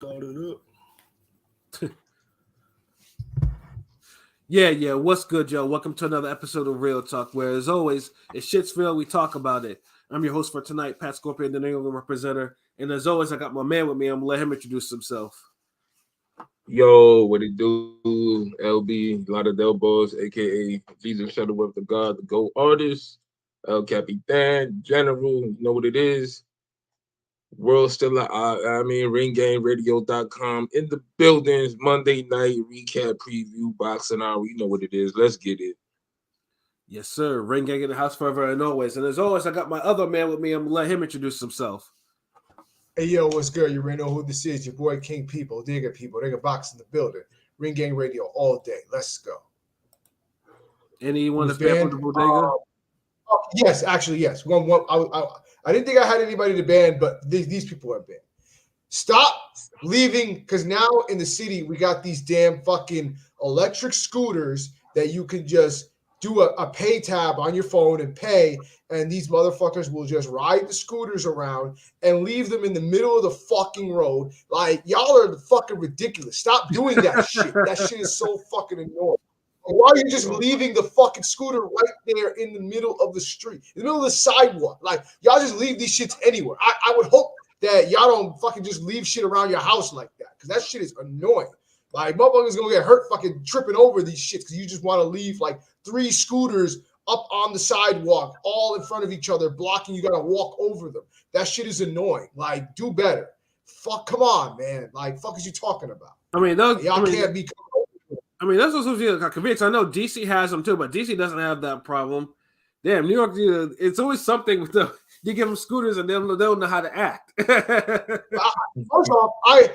Started up. Yeah. What's good, Joe? Welcome to another episode of Real Talk, where, as always, it's shit's real. We talk about it. I'm your host for tonight, Pat Scorpion, the New England representative. And as always, I got my man with me. I'm going to let him introduce himself. Yo, what it do? LB, Lauderdale Boss, aka Jesus Shuttleworth, the God, the Go Artist, El Capitan, General, you know what it is. World still ringgameradio.com in the buildings, Monday night recap preview, boxing hour, you know what it is. Let's get it. Yes, sir. Ring gang in the house forever and always. And as always, I got my other man with me. I'm going to let him introduce himself. Hey yo, what's good? You already know who this is. Your boy King People, Digger Box in the building. Ring Gang Radio all day. Let's go. Anyone that's banned banned from the bodega? Yes, actually, yes. One. I didn't think I had anybody to ban, but these people are banned. Stop leaving, because now in the city we got these damn fucking electric scooters that you can just do a pay tab on your phone and pay, and these motherfuckers will just ride the scooters around and leave them in the middle of the fucking road. Like, y'all are fucking ridiculous. Stop doing that shit. That shit is so fucking annoying. Why are you just leaving the fucking scooter right there in the middle of the street, in the middle of the sidewalk? Like, y'all just leave these shits anywhere. I would hope that y'all don't fucking just leave shit around your house like that, because that shit is annoying. Like, motherfuckers gonna get hurt fucking tripping over these shits because you just want to leave like 3 scooters up on the sidewalk, all in front of each other, blocking. You gotta walk over them. That shit is annoying. Like, do better. Fuck, come on, man. Like, fuck is you talking about? I mean, can't be. I mean, that's also convenience. I know DC has them too, but DC doesn't have that problem. Damn, New York, it's always something with the you give them scooters and they don't know how to act. First off, I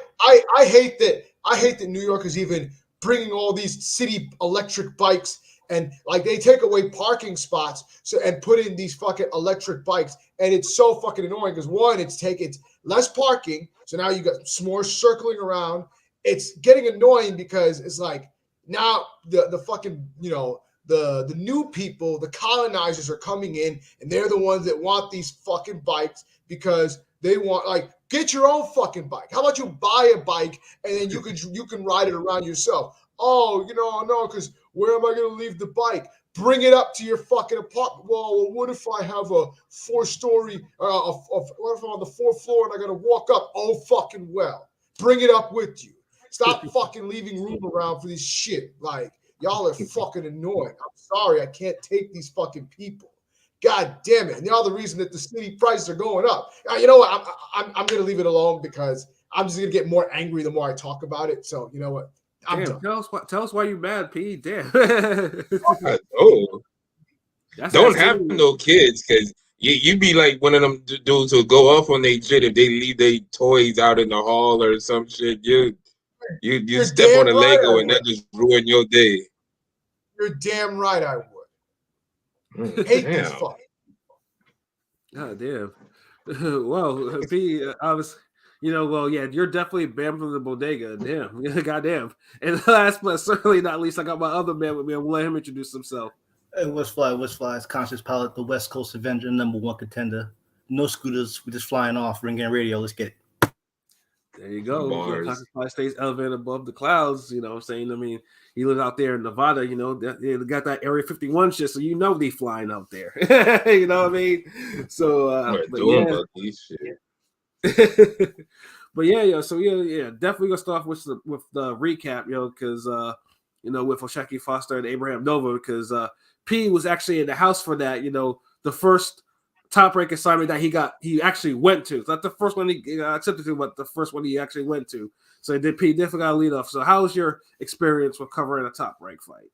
hate that. I hate that New York is even bringing all these city electric bikes, and like they take away parking spots and put in these fucking electric bikes, and it's so fucking annoying because one, it's less parking, so now you got more circling around. It's getting annoying because it's like now the fucking the new people, the colonizers are coming in, and they're the ones that want these fucking bikes because they want, like, get your own fucking bike. How about you buy a bike and then you can ride it around yourself? Oh, no, because where am I going to leave the bike? Bring it up to your fucking apartment. Well, what if I have a 4-story, what if I'm on the 4th floor and I got to walk up? Oh, fucking well. Bring it up with you. Stop fucking leaving room around for this shit. Like, y'all are fucking annoying. I'm sorry, I can't take these fucking people. God damn it. And y'all the reason that the city prices are going up. You know what? I'm going to leave it alone because I'm just going to get more angry the more I talk about it. So, you know what? I'm done. Tell us why you mad, P. Damn. I know. Don't have no kids, because you be like one of them dudes who go off on their shit if they leave their toys out in the hall or some shit. You step on a Lego and that just ruin your day. You're damn right I would. Hate these fucking. God damn. Well, P, I was, yeah, you're definitely banned from the bodega. Damn. Goddamn. And last but certainly not least, I got my other man with me. I'll let him introduce himself. Hey, what's fly? It's Conscious Pilot, the West Coast Avenger, #1 contender. No scooters, we're just flying off. Ring Gang Radio, let's get it. There you go. Conscious Pilot stays elevated above the clouds, you know what I'm saying? I mean, he lives out there in Nevada, they got that Area 51 shit, so they flying out there. You know what I mean? So, about these shit. But definitely gonna start off with the recap, because with O'Shaquie Foster and Abraham Nova, because P was actually in the house for that, the first top rank assignment that he actually went to. It's not the first one he accepted to, but the first one he actually went to. So P definitely got to lead off. So how was your experience with covering a top rank fight?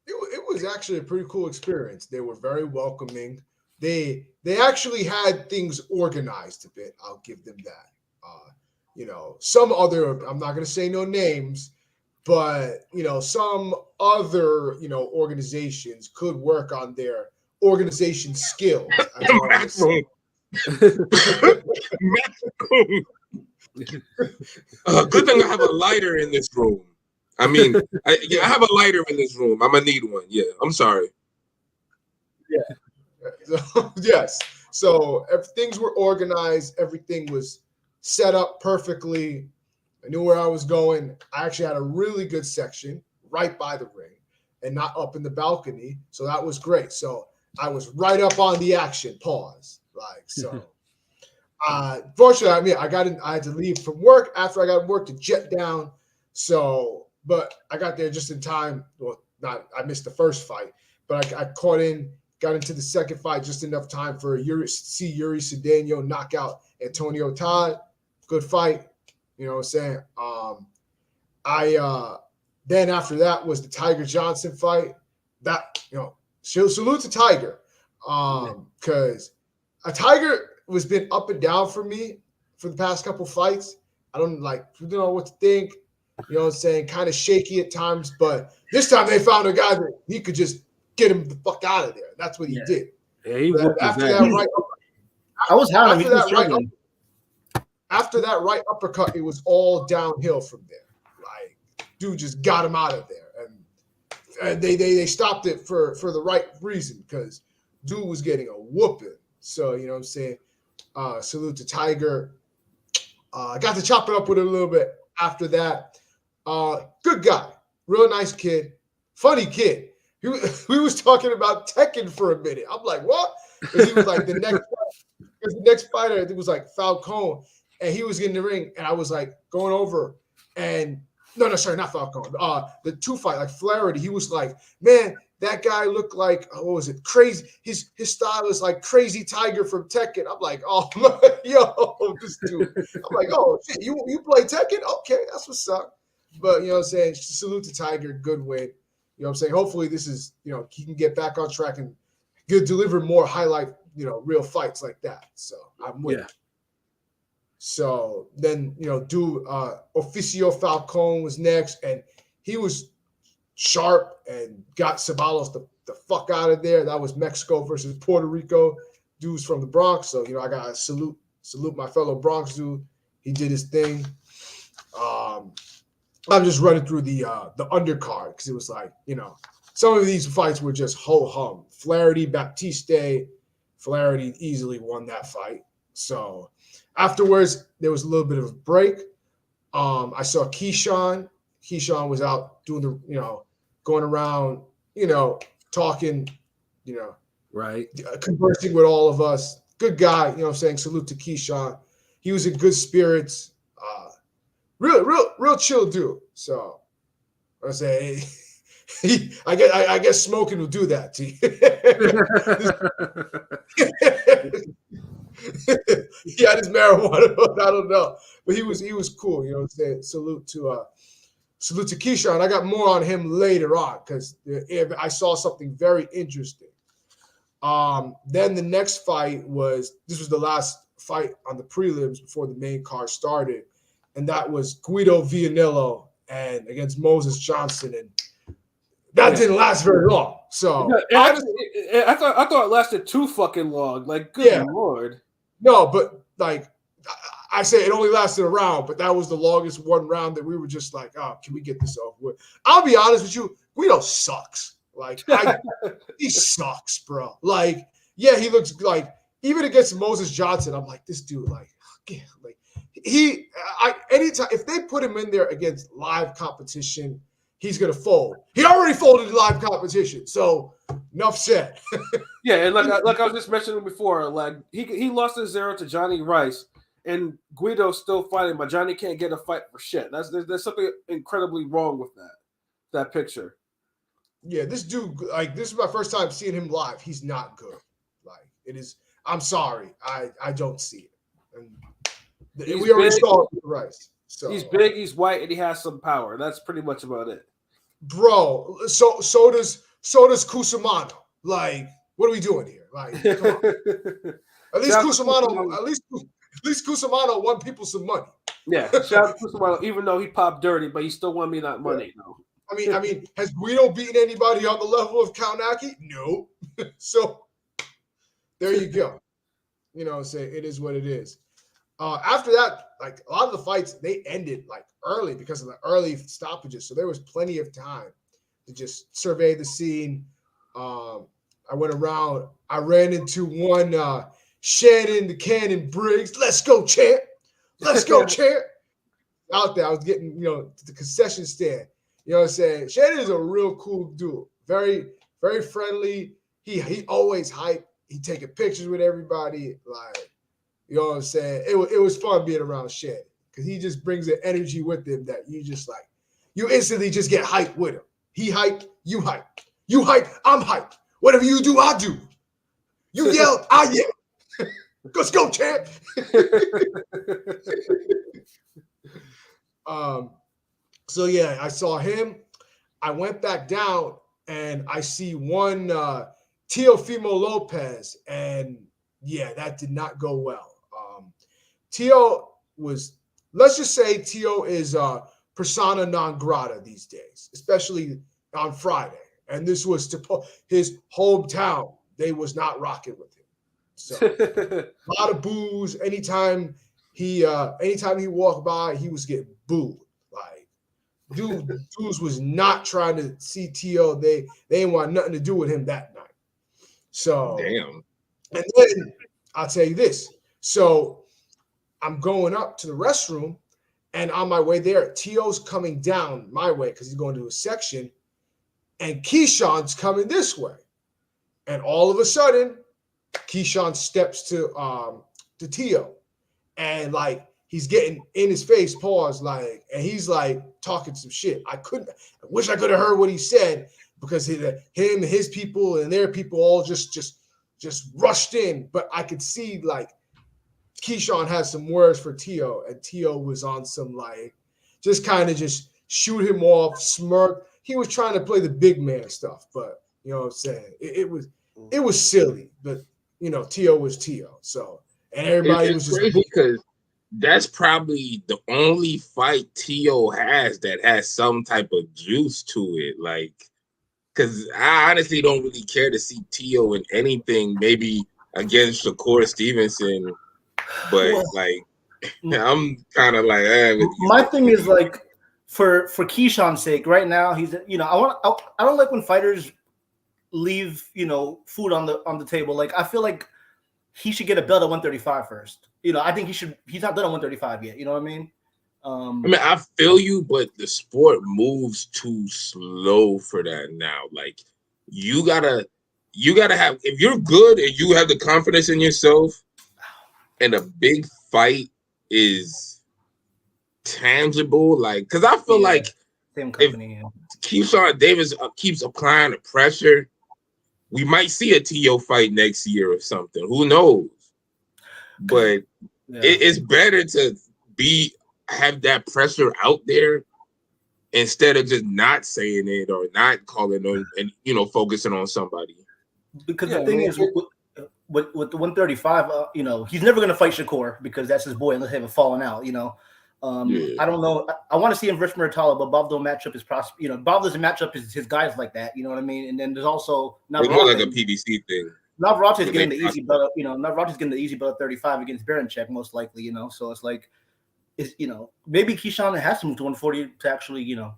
It was actually a pretty cool experience. They were very welcoming. They actually had things organized a bit. I'll give them that. Some other, I'm not going to say no names, but some other organizations could work on their organization skills. Good thing I have a lighter in this room. I mean, I have a lighter in this room. I'm gonna need one. Yeah, I'm sorry. Yeah. Yes. So if things were organized, everything was set up perfectly. I knew where I was going. I actually had a really good section right by the ring and not up in the balcony. So that was great. So I was right up on the action. Pause. Like, so. Fortunately, I had to leave from work after I got work to jet down. So, but I got there just in time. Well, I missed the first fight, but I caught in, got into the second fight just enough time for Yuri Cedeno knock out Antonio Todd. Good fight. You know what I'm saying? Then after that was the Tiger Johnson fight. That, salute to Tiger. Because a Tiger was been up and down for me for the past couple fights. I don't know what to think. You know what I'm saying? Kind of shaky at times, but this time they found a guy that he could just get him the fuck out of there. That's what he did. Yeah, he after that right, I was howling. After that right uppercut, it was all downhill from there. Like, dude just got him out of there, and they stopped it for the right reason, because dude was getting a whooping. So you know what I'm saying. Salute to Tiger. I got to chop it up with him a little bit after that. Good guy, real nice kid, funny kid. We was talking about Tekken for a minute. I'm like, what? Because he was like the next fighter. It was like Falcone, and he was in the ring, and I was like going over, and sorry, not Falcone. The two fight, like Flaherty. He was like, man, that guy looked like, what was it? Crazy. His style is like Crazy Tiger from Tekken. I'm like, oh, yo, this dude. I'm like, oh, shit, you play Tekken? Okay, that's what's up. But, you know what I'm saying? Salute to Tiger. Good win. You know what I'm saying? Hopefully this is, he can get back on track and deliver more highlight, real fights like that. So I'm with it. So then, Oficio Falcone was next, and he was sharp and got Ceballos the fuck out of there. That was Mexico versus Puerto Rico. Dude's from the Bronx, so I gotta salute my fellow Bronx dude. He did his thing. I'm just running through the undercard because it was like, some of these fights were just ho hum. Flaherty, Baptiste. Flaherty easily won that fight. So afterwards, there was a little bit of a break. I saw Keyshawn. Keyshawn was out doing going around, talking, right, conversing with all of us. Good guy, what I'm saying? Salute to Keyshawn. He was in good spirits. Real chill dude. So I say, I guess smoking will do that to you. He had his marijuana, I don't know, but he was cool. You know what I'm saying? Salute to Keyshawn. I got more on him later on because I saw something very interesting. Then the next fight was the last fight on the prelims before the main card started, and that was Guido Vianello and against Moses Johnson, and that didn't last very long. So I thought it lasted too fucking long. Like, good Lord. No, but like I say, it only lasted a round, but that was the longest one round that we were just like, oh, can we get this over with? I'll be honest with you, Guido sucks. Like, he sucks, bro. Like, yeah, he looks like, even against Moses Johnson, I'm like, this dude, anytime, if they put him in there against live competition, he's gonna fold. He already folded in live competition, so enough said. Yeah, and like I was just mentioning before, like he lost his 0 to Johnny Rice, and Guido's still fighting, but Johnny can't get a fight for shit. There's something incredibly wrong with that picture. Yeah, this dude, this is my first time seeing him live. He's not good. Like, it is. I'm sorry, I don't see it. And we already saw it with Rice. So he's big, he's white, and he has some power. That's pretty much about it. Bro, so does Cusimano. Like, what are we doing here? Like, come on. At least Cusimano won people some money. Yeah, shout out to Cusimano, even though he popped dirty, but he still won me that money. Yeah. No. I mean, has Guido beaten anybody on the level of Kaunaki? No. So there you go. You know, say it is what it is. After that, like, a lot of the fights, they ended like early because of the early stoppages. So there was plenty of time to just survey the scene. I went around. I ran into one Shannon the Cannon Briggs. Let's go, champ. Let's go, champ. Out there, I was getting, to the concession stand. You know what I'm saying? Shannon is a real cool dude. Very, very friendly. He always hype. He taking pictures with everybody. Like, you know what I'm saying? It was fun being around Shannon because he just brings an energy with him that you just like, you instantly just get hyped with him. He hype, you hype. You hype, I'm hype. Whatever you do, I do. You yell, I yell. Let's go, champ. So yeah, I saw him. I went back down and I see one Teofimo Lopez, and yeah, that did not go well. Teo was, let's just say Teo is persona non grata these days, especially on Friday. And this was to his hometown. They was not rocking with him. So a lot of boos. Anytime he walked by, he was getting booed. Like, dudes was not trying to see T.O. They didn't want nothing to do with him that night. So damn. And then I'll tell you this. So I'm going up to the restroom, and on my way there, T.O.'s coming down my way because he's going to a section, and Keyshawn's coming this way. And all of a sudden, Keyshawn steps to T.O. and like he's getting in his face, pause, like, and he's like talking some shit. I wish I could have heard what he said because him, his people, and their people all just rushed in. But I could see like Keyshawn had some words for T.O. and T.O. was on some like just kind of just shoot him off, smirk. He was trying to play the big man stuff, but you know what I'm saying? It was silly, but you know, T.O. was T.O. So, and everybody was just crazy because that's probably the only fight T.O. has that has some type of juice to it. Like, because I honestly don't really care to see T.O. in anything, maybe against Shakur Stevenson, but like, I'm kind of like, my thing is like, for Keyshawn's sake, right now he's, you know, I don't like when fighters leave, you know, food on the table. Like, I feel like he should get a belt at 135 first. You know, I think he's not done at 135 yet. You know what I mean? I feel you, but the sport moves too slow for that now. Like, you gotta have, if you're good and you have the confidence in yourself, and a big fight is tangible, like, because I feel like same company, if Keyshawn Davis keeps applying the pressure, we might see a T.O. fight next year or something. Who knows? But it's better to have that pressure out there instead of just not saying it or not calling on and, you know, focusing on somebody. Because the thing is, with the 135, you know, he's never going to fight Shakur because that's his boy unless they have a falling out, you know. I don't know. I want to see him Rich Muratalla, but Bob don't match up his you know, Bob doesn't match up his guys like that. You know what I mean? And then there's also it's more like a PBC thing. Navarrete getting the easy belt. You know, Navarrete's getting the easy belt at 35 against Barancek most likely. You know, so it's like, you know, maybe Keyshawn has to move to 140 to actually, you know,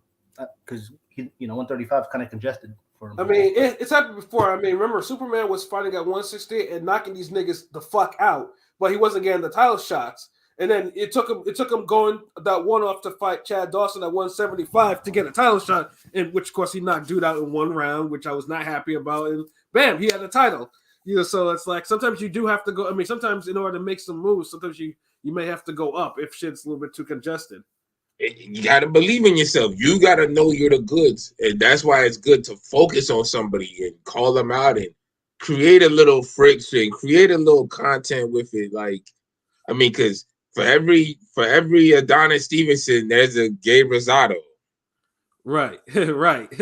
because he, you know, 135 is kind of congested for him. I mean, it's happened before. I mean, remember Superman was fighting at 160 and knocking these niggas the fuck out, but he wasn't getting the title shots. And then it took him going that one off to fight Chad Dawson at 175 to get a title shot, in which of course he knocked dude out in one round, which I was not happy about. And bam, he had a title. You know, so it's like sometimes you do have to go. I mean, sometimes in order to make some moves, sometimes you may have to go up if shit's a little bit too congested. You got to believe in yourself. You got to know you're the goods. And that's why it's good to focus on somebody and call them out and create a little friction, create a little content with it. Like, I mean, because for every Adonis Stevenson, there's a Gabe Rosado. Right, right.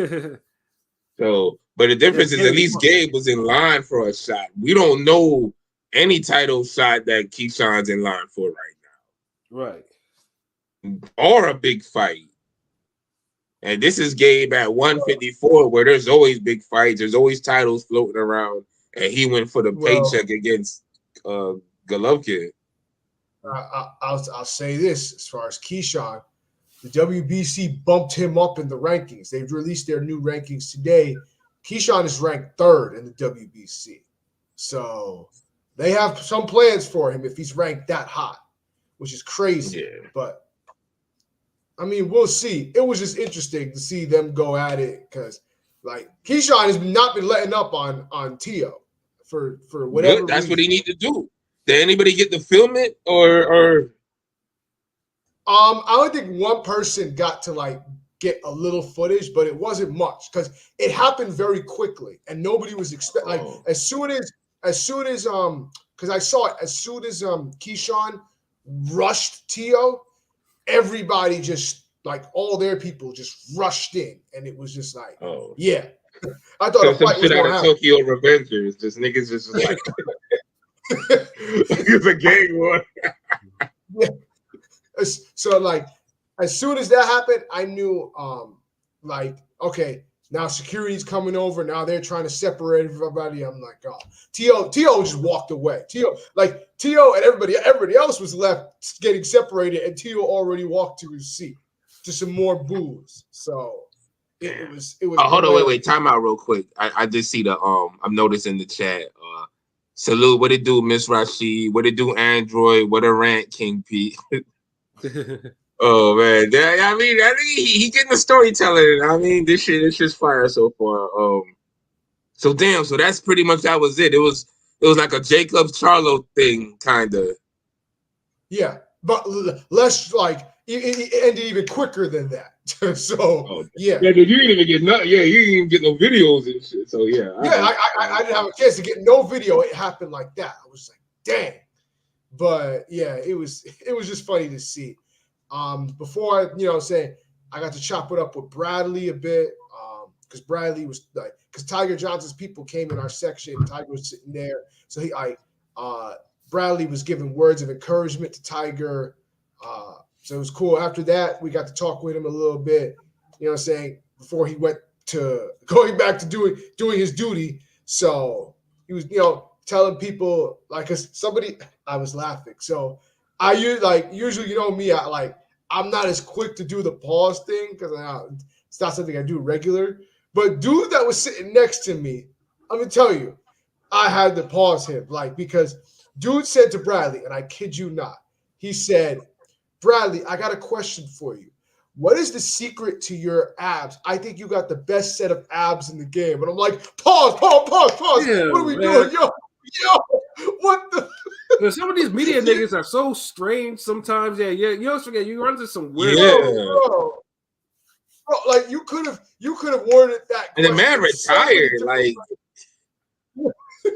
So, but the difference is at least Gabe was in line for a shot. We don't know any title shot that Keyshawn's in line for right now. Right. Or a big fight. And this is Gabe at 154, where there's always big fights. There's always titles floating around. And he went for the paycheck against Golovkin. I'll say this as far as Keyshawn, the WBC bumped him up in the rankings. They've released their new rankings today. Keyshawn is ranked 3rd in the WBC. So they have some plans for him if he's ranked that high. which is crazy. Yeah. But I mean, we'll see. It was just interesting to see them go at it because, like, Keyshawn has not been letting up on Tio for whatever. Good. That's reason. what he need to do. Did anybody get to film it or? I only think one person got to like get a little footage, but it wasn't much because it happened very quickly and nobody was expecting. Like as soon as because I saw it as soon as Keyshawn rushed Tio, everybody just like all their people just rushed in, and it was just like, yeah. I thought so a fight some was shit out gonna of happen. Tokyo Revengers. Just niggas just like it's a gang war. Yeah. So like as soon as that happened, I knew like okay, now security's coming over. Now they're trying to separate everybody. I'm like, oh, Tio just walked away. Tio and everybody else was left getting separated, and Tio already walked to his seat to some more booze. So it was. Oh, hold on, wait, time out real quick. I did see the I'm noticing the chat. Salute, what it do, Miss Rashid? What it do, Android? What a rant, King P. Oh man, I mean he getting the storytelling. I mean, this shit's fire so far. So damn, so that's pretty much that was it. It was like a Jacob Charlo thing, kind of. Yeah, but less like it ended even quicker than that. So yeah, you didn't even get you didn't even get no videos and shit. So yeah, I didn't have a chance to get no video. It happened like that. I was like, dang. But yeah, it was just funny to see. Before I say I got to chop it up with Bradley a bit, because Bradley was like, because Tiger Johnson's people came in our section. Tiger was sitting there, so Bradley was giving words of encouragement to Tiger. So it was cool. After that, we got to talk with him a little bit, before he went to going back to doing his duty. So he was, telling people like, I was laughing. So I usually, me, I'm not as quick to do the pause thing because it's not something I do regular. But dude that was sitting next to me, I'm gonna tell you, I had to pause him, because dude said to Bradley, and I kid you not, he said, Bradley, I got a question for you. What is the secret to your abs? I think you got the best set of abs in the game. And I'm like, pause. Yeah, what are we doing? Yo, what the? Some of these media niggas are so strange sometimes. Yeah, you always forget you run into some weird. Bro, like you could have worded that. And the man retired, like.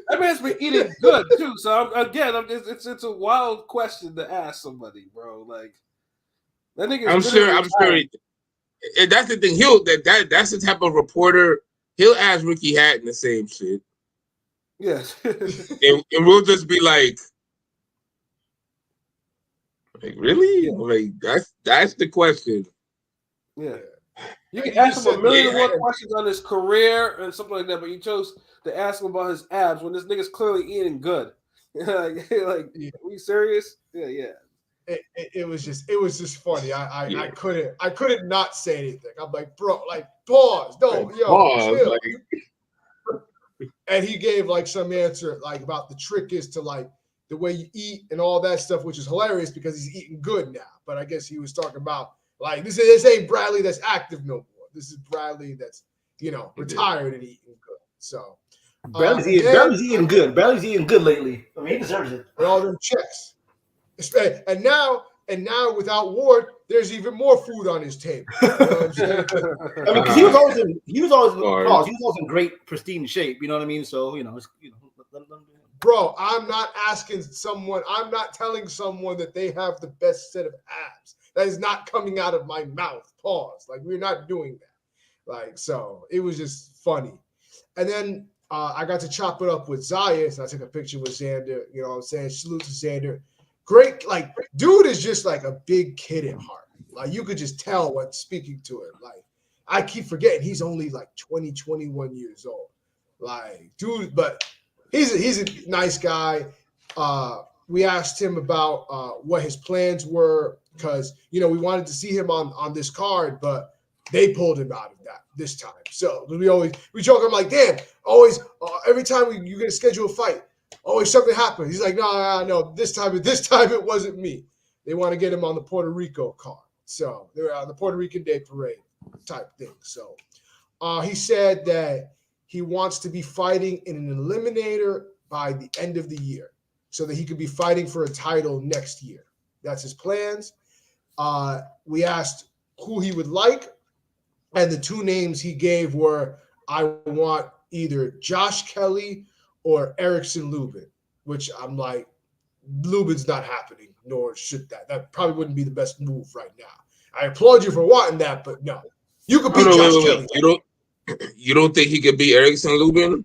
That man's been eating good too. So it's a wild question to ask somebody, bro. Like that nigga. I'm sure. And that's the thing. That's the type of reporter. He'll ask Ricky Hatton the same shit. Yes. and we'll just be like really? Yeah. Like that's the question. Yeah. You can ask him a million more questions on his career and something like that, but you chose to ask him about his abs when this nigga's clearly eating good. Are you serious? Yeah. It was just funny. I couldn't not say anything. I'm like, bro, pause. Pause. Chill. And he gave some answer about the trick is to the way you eat and all that stuff, which is hilarious because he's eating good now. But I guess he was talking about this ain't Bradley that's active no more. This is Bradley that's retired and eating good. So Bradley's eating good. Bradley's eating good lately. I mean, he deserves it. And all them checks. And now without Ward, there's even more food on his table. You know what I'm saying? I mean, he was always in great pristine shape. You know what I mean? So bro, I'm not telling someone that they have the best set of abs. That is not coming out of my mouth. Pause. We're not doing that. So it was just funny. And then I got to chop it up with Zayas, and I took a picture with Xander. You know what I'm saying? Salute to Xander. Great. Dude is just a big kid at heart. You could just tell when speaking to him. I keep forgetting he's only 20, 21 years old. Dude, but he's a nice guy. We asked him about what his plans were because, we wanted to see him on this card, but they pulled him out of that this time. So we joke. I'm like, damn, always, every time you're going to schedule a fight, always something happens. He's like, no, this time it wasn't me. they want to get him on the Puerto Rico card. So they're on the Puerto Rican Day Parade type thing. So he said that he wants to be fighting in an eliminator by the end of the year so that he could be fighting for a title next year. That's his plans. We asked who he would like, and the two names he gave were, I want either Josh Kelly or Erickson Lubin, which I'm like, Lubin's not happening, nor should that. That probably wouldn't be the best move right now. I applaud you for wanting that, but no. You could beat Josh Kelly. You don't think he could beat Erickson Lubin?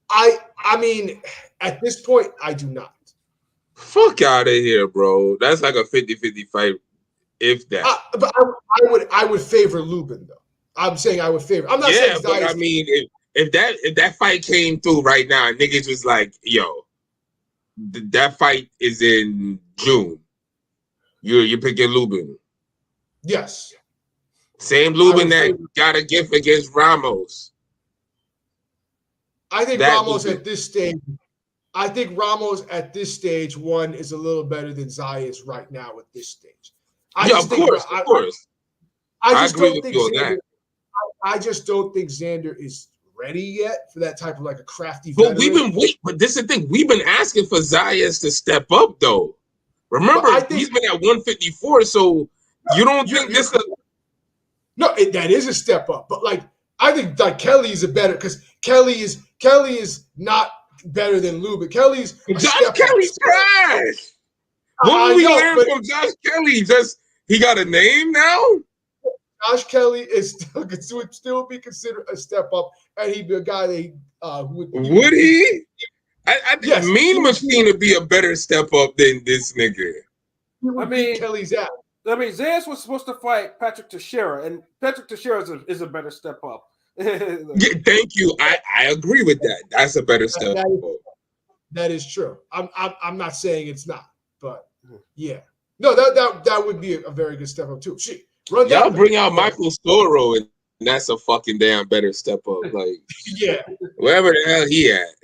I mean, at this point, I do not. Fuck out of here, bro. That's like a 50-50 fight, if that. But I would favor Lubin, though. I'm saying I would favor. I'm not saying but I mean, if that fight came through right now, niggas was like, yo, that fight is in June. You're picking Lubin. Yes. Same Lubin that got a gift against Ramos. I think Ramos at this stage. I think Ramos at this stage one is a little better than Zayas right now at this stage. Of course. I just don't think Xander is ready yet for that type of like a crafty. But But this is the thing. We've been asking for Zayas to step up, though. Remember, he's been at 154. So you don't think this? No, that is a step up. But like, I think like Kelly is a better because Kelly is not better than Lubin. Kelly's Kelly's trash. What did we learn from Josh Kelly? Just he got a name now. Josh Kelly would still be considered a step up, and he'd be a guy that would he? I think Mean Machine would be a better step up than this nigga. I mean, Kelly's out. I mean, Zayas was supposed to fight Patrick Teixeira, and Patrick Teixeira is a better step up. Thank you. I agree with that. That's a better step up. That is true. I'm not saying it's not, but yeah. No, that would be a very good step up too. Y'all bring out Michael Soro, and that's a fucking damn better step up. Like, yeah, wherever the hell he at.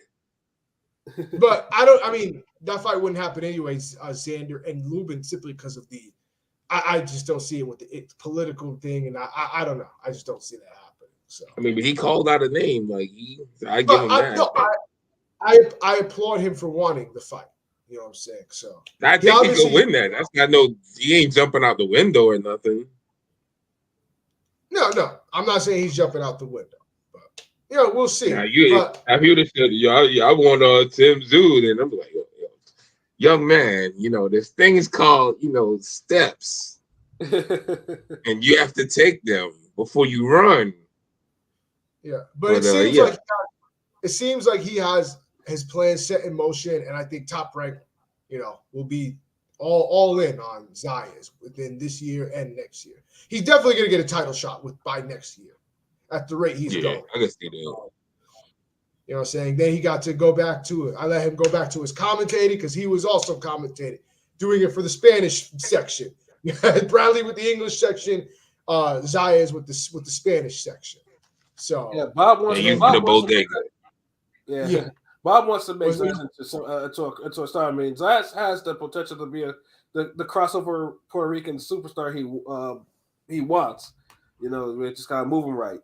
But I mean, that fight wouldn't happen anyways. Xander and Lubin simply because of the. I just don't see it with the political thing, and I don't know. I just don't see that happening. So I mean, but he called out a name. Like I give him that. No, I applaud him for wanting the fight. You know what I'm saying? So I think he could win that. That's not he ain't jumping out the window or nothing. No, I'm not saying he's jumping out the window, but we'll see. Now you have you said, I want Tim Zhu, and I'm like, yo, young man, this thing is called, steps, and you have to take them before you run. Yeah, but it seems like he has his plans set in motion, and I think Top Rank, will be all in on Zayas within this year and next year. He's definitely going to get a title shot by next year at the rate he's going. I can see that. You know what I'm saying? Then he got to go back to it. I let him go back to his commentating because he was also commentating, doing it for the Spanish section. Bradley with the English section, Zayas with the Spanish section. So yeah, Bob wants Yeah. Bob wants to make sense into a star. I mean, Zayas has the potential to be the crossover Puerto Rican superstar he wants. We just gotta move him right.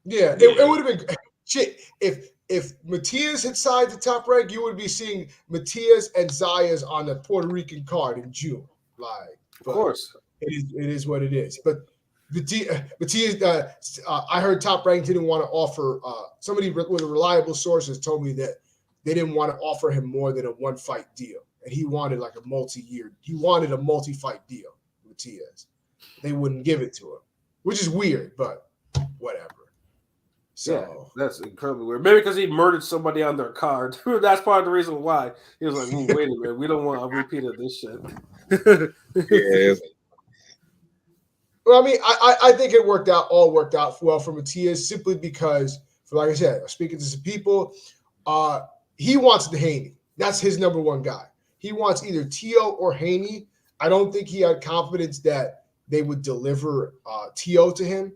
Yeah, it would have been shit if Matias had signed the Top Rank. You would be seeing Matias and Zayas on the Puerto Rican card in June. Of course, it is what it is. But Matias, I heard Top Rank didn't want to offer. Somebody with reliable sources told me that they didn't want to offer him more than a one-fight deal, and he wanted like a multi-year. He wanted a multi-fight deal. Matias, they wouldn't give it to him, which is weird, but whatever. So that's incredibly weird. Maybe because he murdered somebody on their card. That's part of the reason why he was like, "Wait a minute, we don't want a repeat of this shit." Yeah. Well, I mean, I think it worked out well for Matias simply because, like I said, speaking to some people, he wants the Haney. That's his number one guy. He wants either Tio or Haney. I don't think he had confidence that they would deliver Tio to him,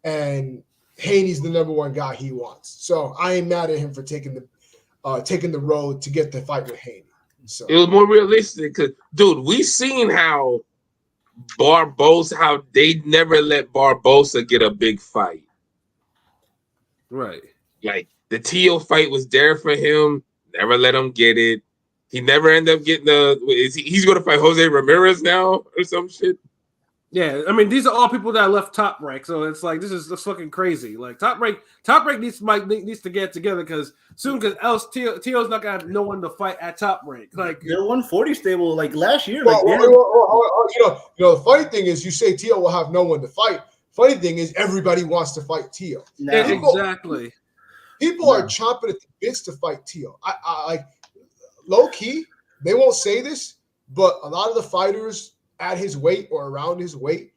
and Haney's the number one guy he wants. So I ain't mad at him for taking the road to get the fight with Haney. So it was more realistic because, dude, we seen how they never let Barbosa get a big fight. Right. Like the Tio fight was there for him. Never let him get it. He never ended up getting he's going to fight Jose Ramirez now or some shit. Yeah, I mean these are all people that left Top Rank, so it's like this is fucking crazy. Like Top Rank needs to get together because else Tio's not gonna have no one to fight at Top Rank. Like they're 140 stable like last year. Well, the funny thing is, you say Tio will have no one to fight. Funny thing is, everybody wants to fight Tio. No. Exactly. People are chomping at the bits to fight Tio. I low key, they won't say this, but a lot of the fighters at his weight or around his weight,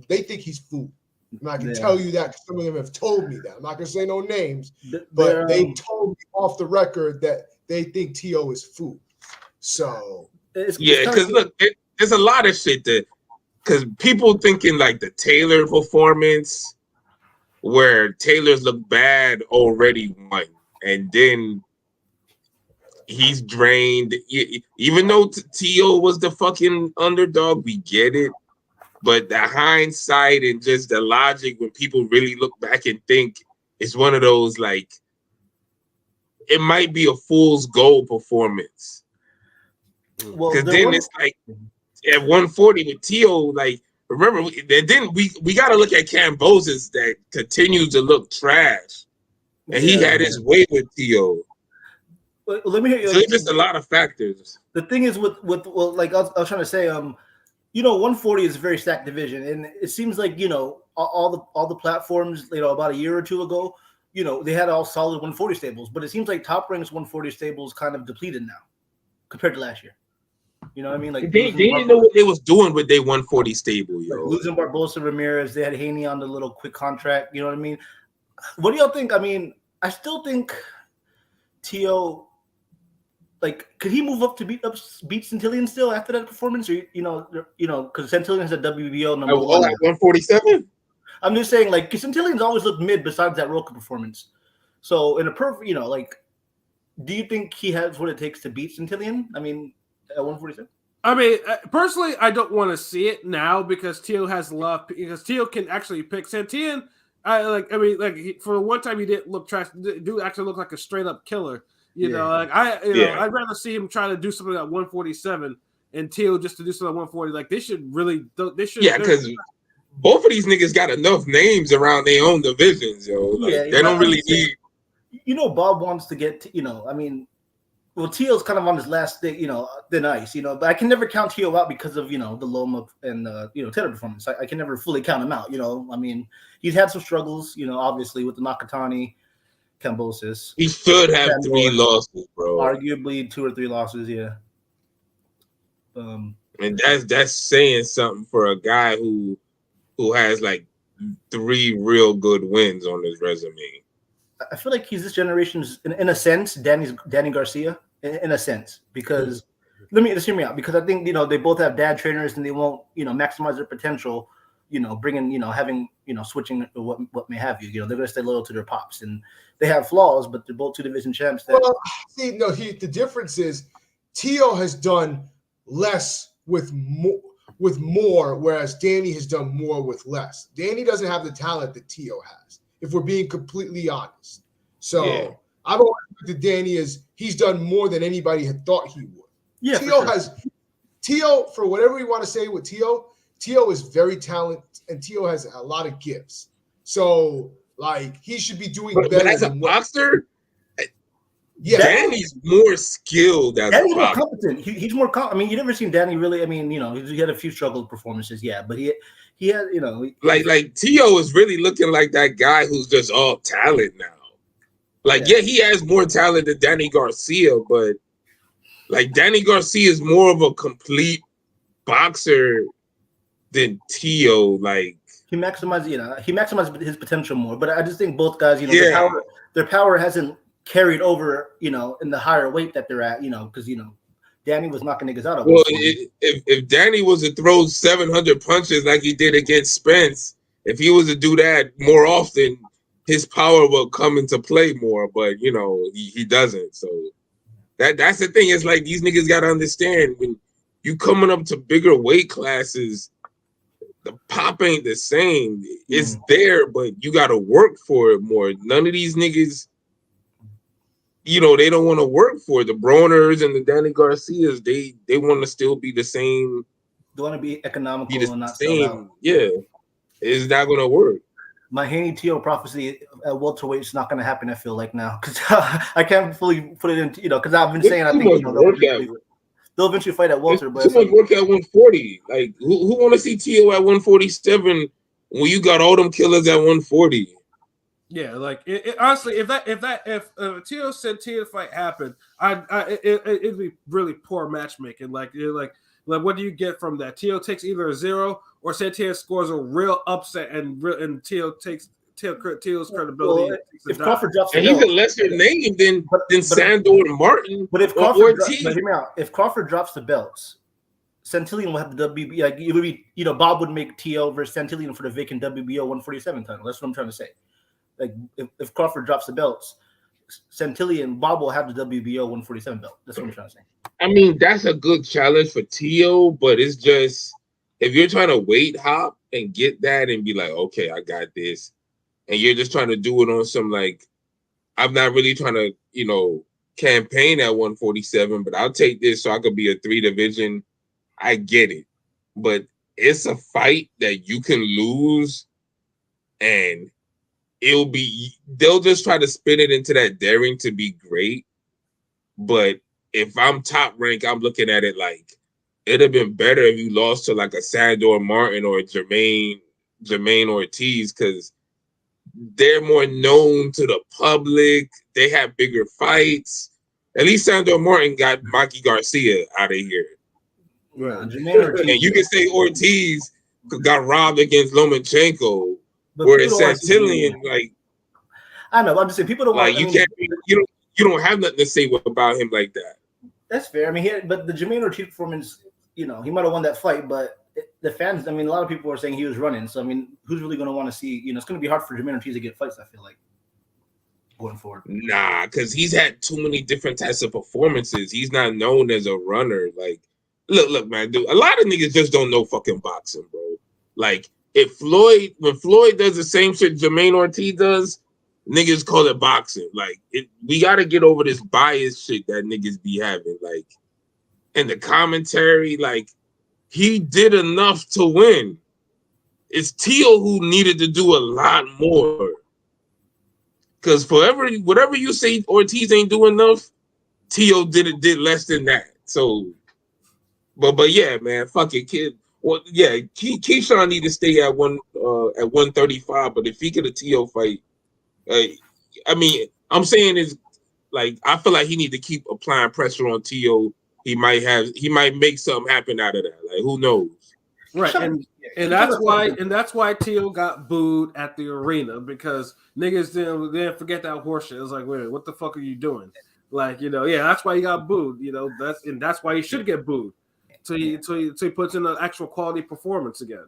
they think he's food. And I can tell you that because some of them have told me that. I'm not going to say no names, but they told me off the record that they think Tio is food. So because look, there's a lot of shit that because people thinking like the Taylor performance where Taylor's look bad already won, and then he's drained. Even though Tio was the fucking underdog, we get it. But the hindsight and just the logic when people really look back and think it's one of those like it might be a fool's gold performance. Because then it's like at 140 with Tio, like remember, then we got to look at Kambosos that continues to look trash, and he had his way with Tio. Let me hear you. So it's just a lot of factors. The thing is with like I was trying to say, 140 is a very stacked division, and it seems like all the platforms, about a year or two ago, they had all solid 140 stables, but it seems like Top Rank's 140 stables kind of depleted now compared to last year. You know what I mean? Like they didn't know what they was doing with their 140 stable, yo. Like losing Barbosa, Ramirez, they had Haney on the little quick contract. You know what I mean? What do y'all think? I mean, I still think Tio, like, could he move up to beat Centillion still after that performance? Or because Centillion has a WBO number one. Like 147. I'm just saying, like, Centillion's always looked mid besides that Roca performance. So in a perfect, do you think he has what it takes to beat Centillion? I mean, at 147. I mean, personally, I don't want to see it now because Tio has love. Because Tio can actually pick Centillion. For one time he didn't look trash. Dude actually looked like a straight up killer. I'd rather see him try to do something at 147 and Tio just to do something at 140. Like they should. Yeah, because both of these niggas got enough names around their own divisions, yo. Like, they don't really need. Bob wants to get. Well, Tio's kind of on his last day, thin ice, but I can never count Tio out because of, the Loma and, Taylor performance. I can never fully count him out, I mean, he's had some struggles, obviously with the Nakatani, Kambosos. He should have 3 losses, bro. Arguably 2 or 3 losses, yeah. And that's saying something for a guy who has like 3 real good wins on his resume. I feel like he's this generation's, in a sense, Danny Garcia, in a sense, because just hear me out, because I think, they both have dad trainers and they won't, maximize their potential, bringing, having, switching what may have you, they're going to stay loyal to their pops, and they have flaws, but they're both 2 division champs. The difference is Tio has done less with more, whereas Danny has done more with less. Danny doesn't have the talent that Tio has, if we're being completely honest. So I've always looked at Danny as he's done more than anybody had thought he would. Yeah, Tio, for whatever you want to say with Tio is very talented, and Tio has a lot of gifts. So, like, he should be doing better. But as a boxer, Danny's more skilled as Danny's a boxer. More competent. He's more I mean, you never seen Danny really. I mean, he had a few struggled performances, but he had, like Tio is really looking like that guy who's just all talent now. Like, he has more talent than Danny Garcia, but like Danny Garcia is more of a complete boxer than Tio. Like he maximized his potential more. But I just think both guys, their power hasn't carried over, in the higher weight that they're at, because Danny was knocking niggas out of. Well, if Danny was to throw 700 punches like he did against Spence, if he was to do that more often, his power will come into play more. But he doesn't. So That's the thing. It's like these niggas gotta understand when you coming up to bigger weight classes, the pop ain't the same. It's there, but you gotta work for it more. None of these niggas, you know, they don't want to work for it. The Broners and the Danny Garcias, they want to still be the same. They want to be economical and not sell out. Yeah, it's not gonna work. My Haney Tio prophecy at welterweight is not going to happen. I feel like now because I can't fully put it into because I've been saying I think they'll eventually fight at welter, but someone work at 140. Like who want to see Tio at 147 when you got all them killers at 140? Yeah, like it honestly, if Tio said Tio fight happened, it'd be really poor matchmaking. Like what do you get from that? Tio takes either a 0 or Santiago scores a real upset and Tio takes Tio's credibility. Well, if Crawford drops the and belt, he's a lesser name than Sandor and Martin. But if Crawford hear me out. If Crawford drops the belts, Santillan will have the WBO. Like it would be, Bob would make Tio versus Santillan for the vacant WBO 147 title. That's what I'm trying to say. Like if Crawford drops the belts, Santillan Bob will have the WBO 147 belt. That's what I'm trying to say. I mean, that's a good challenge for Tio, but it's just if you're trying to weight hop and get that and be like, okay, I got this, and you're just trying to do it on some like, I'm not really trying to, campaign at 147, but I'll take this so I could be a 3 division. I get it, but it's a fight that you can lose, and they'll just try to spin it into that daring to be great. But if I'm top rank, I'm looking at it like it'd have been better if you lost to like a Sandor Martin or Jermaine Ortiz, because they're more known to the public. They have bigger fights. At least Sandor Martin got Mikey Garcia out of here. Right. And you can say Ortiz got robbed against Lomachenko, whereas Santillan, like, I know, I'm just saying people don't like you don't have nothing to say about him like that. That's fair. I mean, but the Jermaine Ortiz performance, he might have won that fight, but the fans, I mean, a lot of people are saying he was running. So, I mean, who's really going to want to see, it's going to be hard for Jermaine Ortiz to get fights, I feel like, going forward. Nah, because he's had too many different types of performances. He's not known as a runner. Like, look, man, dude, a lot of niggas just don't know fucking boxing, bro. Like, when Floyd does the same shit Jermaine Ortiz does, niggas call it boxing. Like, we got to get over this bias shit that niggas be having. Like, and the commentary, like, he did enough to win. It's Tio who needed to do a lot more. Because whatever you say Ortiz ain't doing enough, Tio did less than that. So, but yeah, man, fuck it, kid. Well, yeah, Keyshawn need to stay at 135. But if he get a Tio fight, I mean, I'm saying is like I feel like he need to keep applying pressure on Tio. He might make something happen out of that. Like, who knows? Right, and that's why Tio got booed at the arena, because niggas didn't forget that horseshit. It was like, wait, what the fuck are you doing? Like, that's why he got booed. That's why he should get booed. So he puts in an actual quality performance again.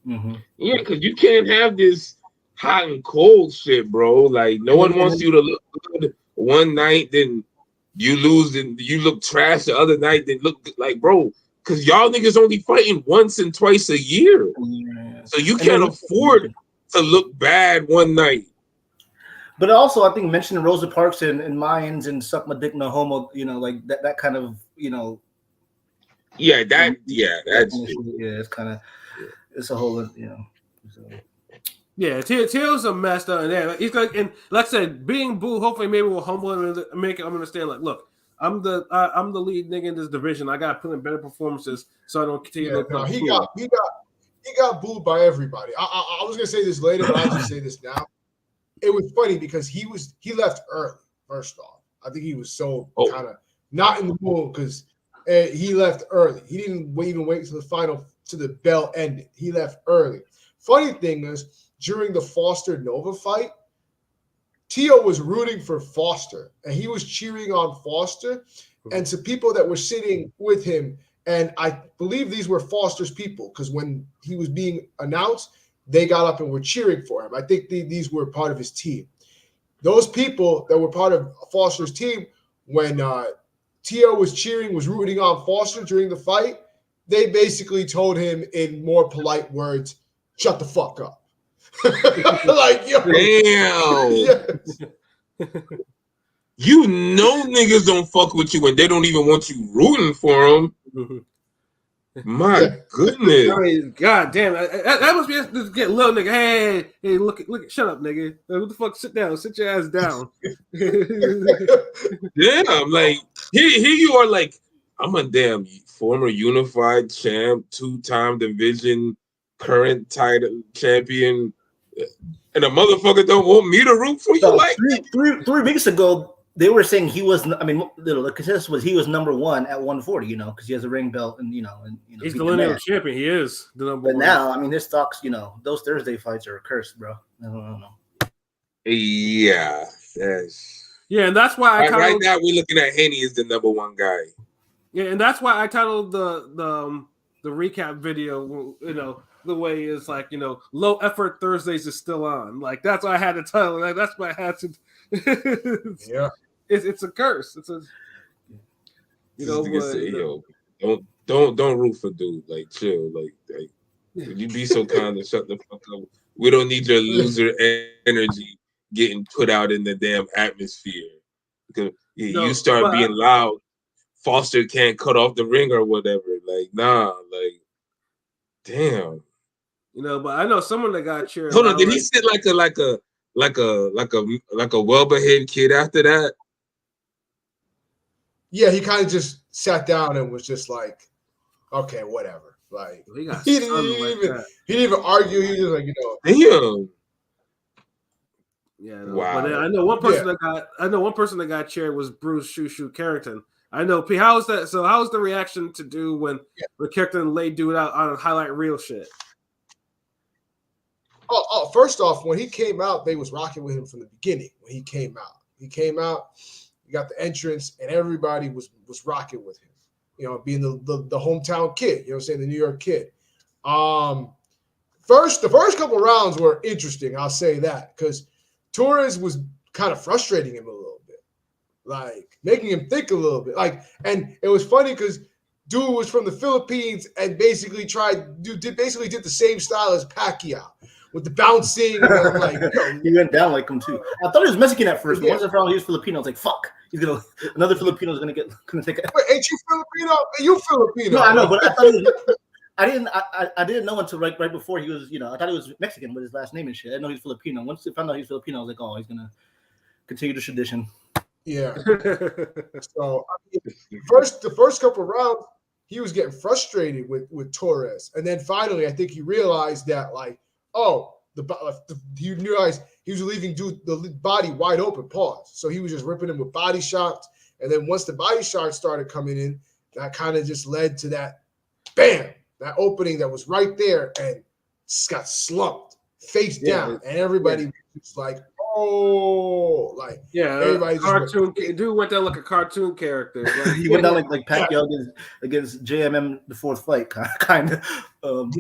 Mm-hmm. Yeah, because you can't have this hot and cold shit, bro. Like, no one wants you to look good one night, then you lose and you look trash the other night, then look like, bro, because y'all niggas only fighting once and twice a year. Yeah. So you can't afford to look bad one night. But also, I think mentioning Rosa Parks and Mayans and Suck My Dick No Homo, like that kind of, Yeah, that's it's kind of, it's a whole, So. Yeah, Tio's a mess up, and he's like, and like I said, being booed, hopefully maybe will humble him and make him understand. Like, look, I'm the lead nigga in this division. I got to put in better performances so I don't continue. He got booed by everybody. I was gonna say this later, but I'll just say this now. It was funny because he left early. First off, I think he was so kind of not in the mood because he left early. He didn't even wait till the bell ended. He left early. Funny thing is, during the Foster Nova fight, Tio was rooting for Foster, and he was cheering on Foster, and to people that were sitting with him, and I believe these were Foster's people, because when he was being announced, they got up and were cheering for him. I think these were part of his team. Those people that were part of Foster's team, when Tio was cheering, was rooting on Foster during the fight, they basically told him in more polite words, "Shut the fuck up." Like, yo, damn. You know niggas don't fuck with you and they don't even want you rooting for them. My goodness. I mean, god damn. That must be just get little nigga. Hey, look, shut up, nigga. What the fuck? Sit down. Sit your ass down. Damn, like here you are, like, I'm a damn former unified champ, 2-time division, current title champion, and a motherfucker don't want me to root for you. So like three weeks ago, they were saying he was. I mean, the consensus was he was number one at 140. You know, because he has a ring belt, and he's the lineal champion. He is the number but one. But now, I mean, his stocks. Those Thursday fights are cursed, bro. I don't know. Yeah, yeah, and that's why right now we're looking at Haney as the number one guy. Yeah, and that's why I titled the recap video. The way is like, low effort Thursdays is still on. Like, that's why I had to title. Like, that's why I had to. Yeah, it's a curse. It's a don't root for dude. Like, chill. Like you be so kind and shut the fuck up. We don't need your loser energy getting put out in the damn atmosphere. Because you start being loud, Foster can't cut off the ring or whatever. Like, nah, like, damn. But I know someone that got cheered. Hold on, did he sit like a well-behaved kid after that? Yeah, he kind of just sat down and was just like, okay, whatever. Like, he didn't even argue. He was just like, damn. Yeah, wow. But I know one person that got cheered was Bruce Shushu Carrington. I know. P, how was that? So how was the reaction to do when Carrington laid dude out on highlight reel shit? Oh, first off, when he came out, they was rocking with him from the beginning. When he came out, he got the entrance, and everybody was rocking with him. Being the hometown kid, the New York kid. The first couple rounds were interesting. I'll say that because Torres was kind of frustrating him a little bit, like making him think a little bit. Like, and it was funny because dude was from the Philippines and basically did the same style as Pacquiao. With the bouncing, and I'm like, he went down like him too. I thought he was Mexican at first, but once I found out he was Filipino, I was like, "Fuck, another Filipino is gonna take it." Wait, ain't you Filipino? You Filipino? No, I know, but I thought I didn't know until right before he was. I thought he was Mexican with his last name and shit. I didn't know he was Filipino. Once I found out he was Filipino, I was like, "Oh, he's gonna continue the tradition." Yeah. So the first couple rounds, he was getting frustrated with Torres, and then finally, I think he realized that he realized he was leaving the body wide open. Pause. So he was just ripping him with body shots, and then once the body shots started coming in, that kind of just led to that, bam, that opening that was right there, and just got slumped face down, and everybody was like, "Oh, like everybody cartoon dude went down like a cartoon character." Like, he went down like Pacquiao against JMM the fourth fight, kind of.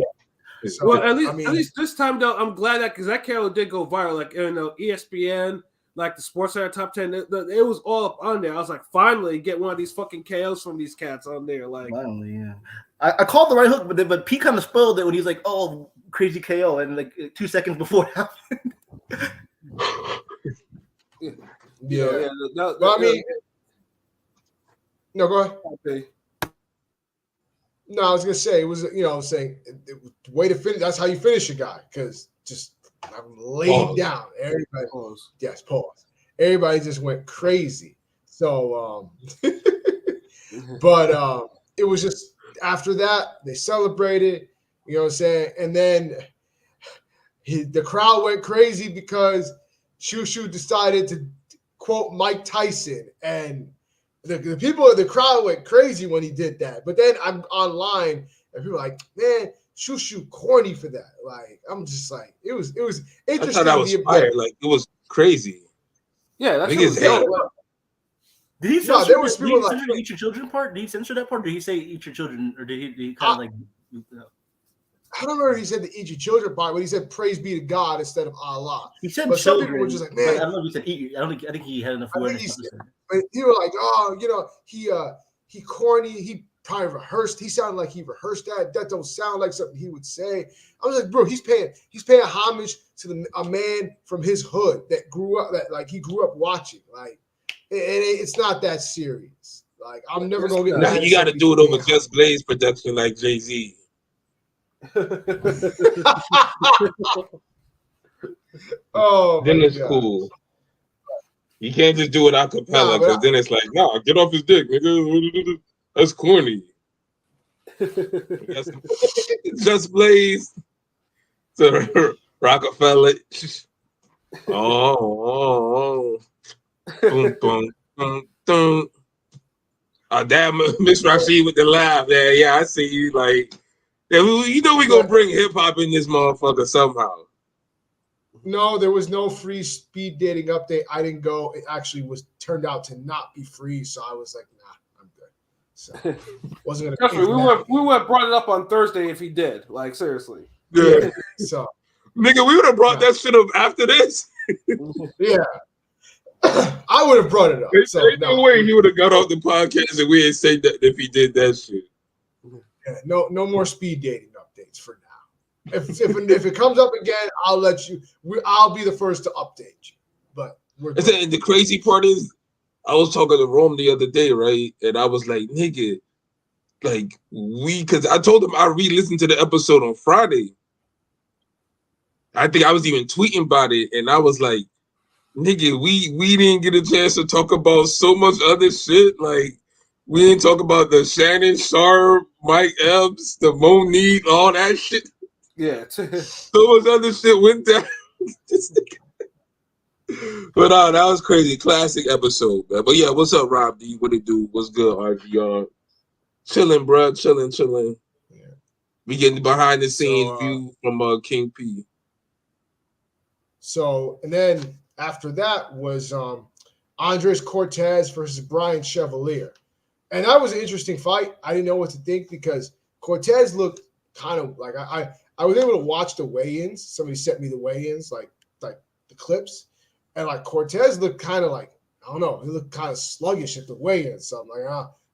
So, well, at least this time though, I'm glad because that KO did go viral. Like, ESPN, like the Sports Center Top 10, it was all up on there. I was like, finally get one of these fucking KOs from these cats on there. Like, finally, yeah. I called the right hook, but Pete kind of spoiled it when he's like, "Oh, crazy KO," and like 2 seconds before it happened. Yeah. I mean, no, go ahead. Okay. No, I was gonna say it was. I was saying way to finish. That's how you finish a guy, because just laid down. Everybody, pause. Everybody just went crazy. So, but it was just after that they celebrated. You know what I'm saying? And then the crowd went crazy because Shushu decided to quote Mike Tyson, and the people in the crowd went crazy when he did that. But then I'm online and people are like, "Man, Shushu corny for that." Like, I'm just like, it was interesting. I thought that was fire. Like, it was crazy. Yeah, that's Did he censor, there was people like eat your children part? Did he censor that part? Or did he say eat your children, or did he kind of like? I don't remember if he said the eat your children part, but he said praise be to God instead of Allah. He said but children. Some people were just like, man. I man. don't know if he said eat. I think he had enough awareness. But he was like, oh, he corny. He probably rehearsed. He sounded like he rehearsed that. That don't sound like something he would say. I was like, bro, he's paying homage to a man from his hood that grew up he grew up watching. Like, it's not that serious. Like, I'm never gonna get. Nah, you got to do it over Just Blaze production like Jay-Z. Oh, then it's cool. You can't just do it a cappella because then it's like, nah, get off his dick, nigga. That's corny. Just Blaze to Rockefeller. Oh. Boom, boom, boom, boom. Damn, Miss Rashid with the laugh there. Yeah, I see you. Like, yeah, we gonna bring hip hop in this motherfucker somehow. No, there was no free speed dating update. I didn't go. It actually turned out to not be free, so I was like, nah, I'm good. So wasn't gonna. We would have brought it up on Thursday if he did. Like, seriously. Yeah. So, nigga, we would have brought that shit up after this. Yeah. I would have brought it up. There's no way he would have got off the podcast and we had said that if he did that shit. Yeah, no more speed dating updates for now. If it comes up again, I'll let you. I'll be the first to update you. But the crazy part is, I was talking to Rome the other day, right? And I was like, nigga, like because I told him I re-listened to the episode on Friday. I think I was even tweeting about it, and I was like, nigga, we didn't get a chance to talk about so much other shit. Like, we didn't talk about the Shannon Sharp, Mike Epps, the Monique, all that shit. Yeah. So much other shit went down. But that was crazy. Classic episode, man. But yeah, what's up, Rob D? What it do? What's good, RGR? Chilling, bro. Chilling. Yeah. We getting behind the scenes view from King P. So, and then after that was Andres Cortez versus Brian Chevalier. And that was an interesting fight. I didn't know what to think because Cortez looked kind of like I was able to watch the weigh-ins. Somebody sent me the weigh-ins, like the clips. And like Cortez looked kind of like, I don't know, he looked kind of sluggish at the weigh-ins. So I'm like,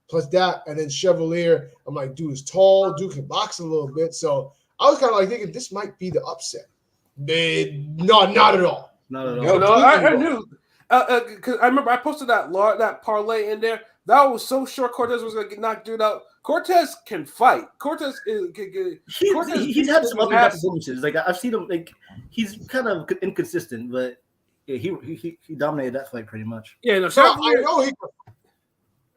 plus that. And then Chevalier, I'm like, dude is tall, dude can box a little bit. So I was kind of like thinking this might be the upset. No, not at all. Not at all. No, I knew because I remember I posted that parlay in there. That was so sure Cortez was gonna get knocked dude out. Cortez can fight. Cortez he's had some up and down performances. Like I've seen him. Like he's kind of inconsistent, but yeah, he dominated that fight pretty much. Yeah, no, I know he.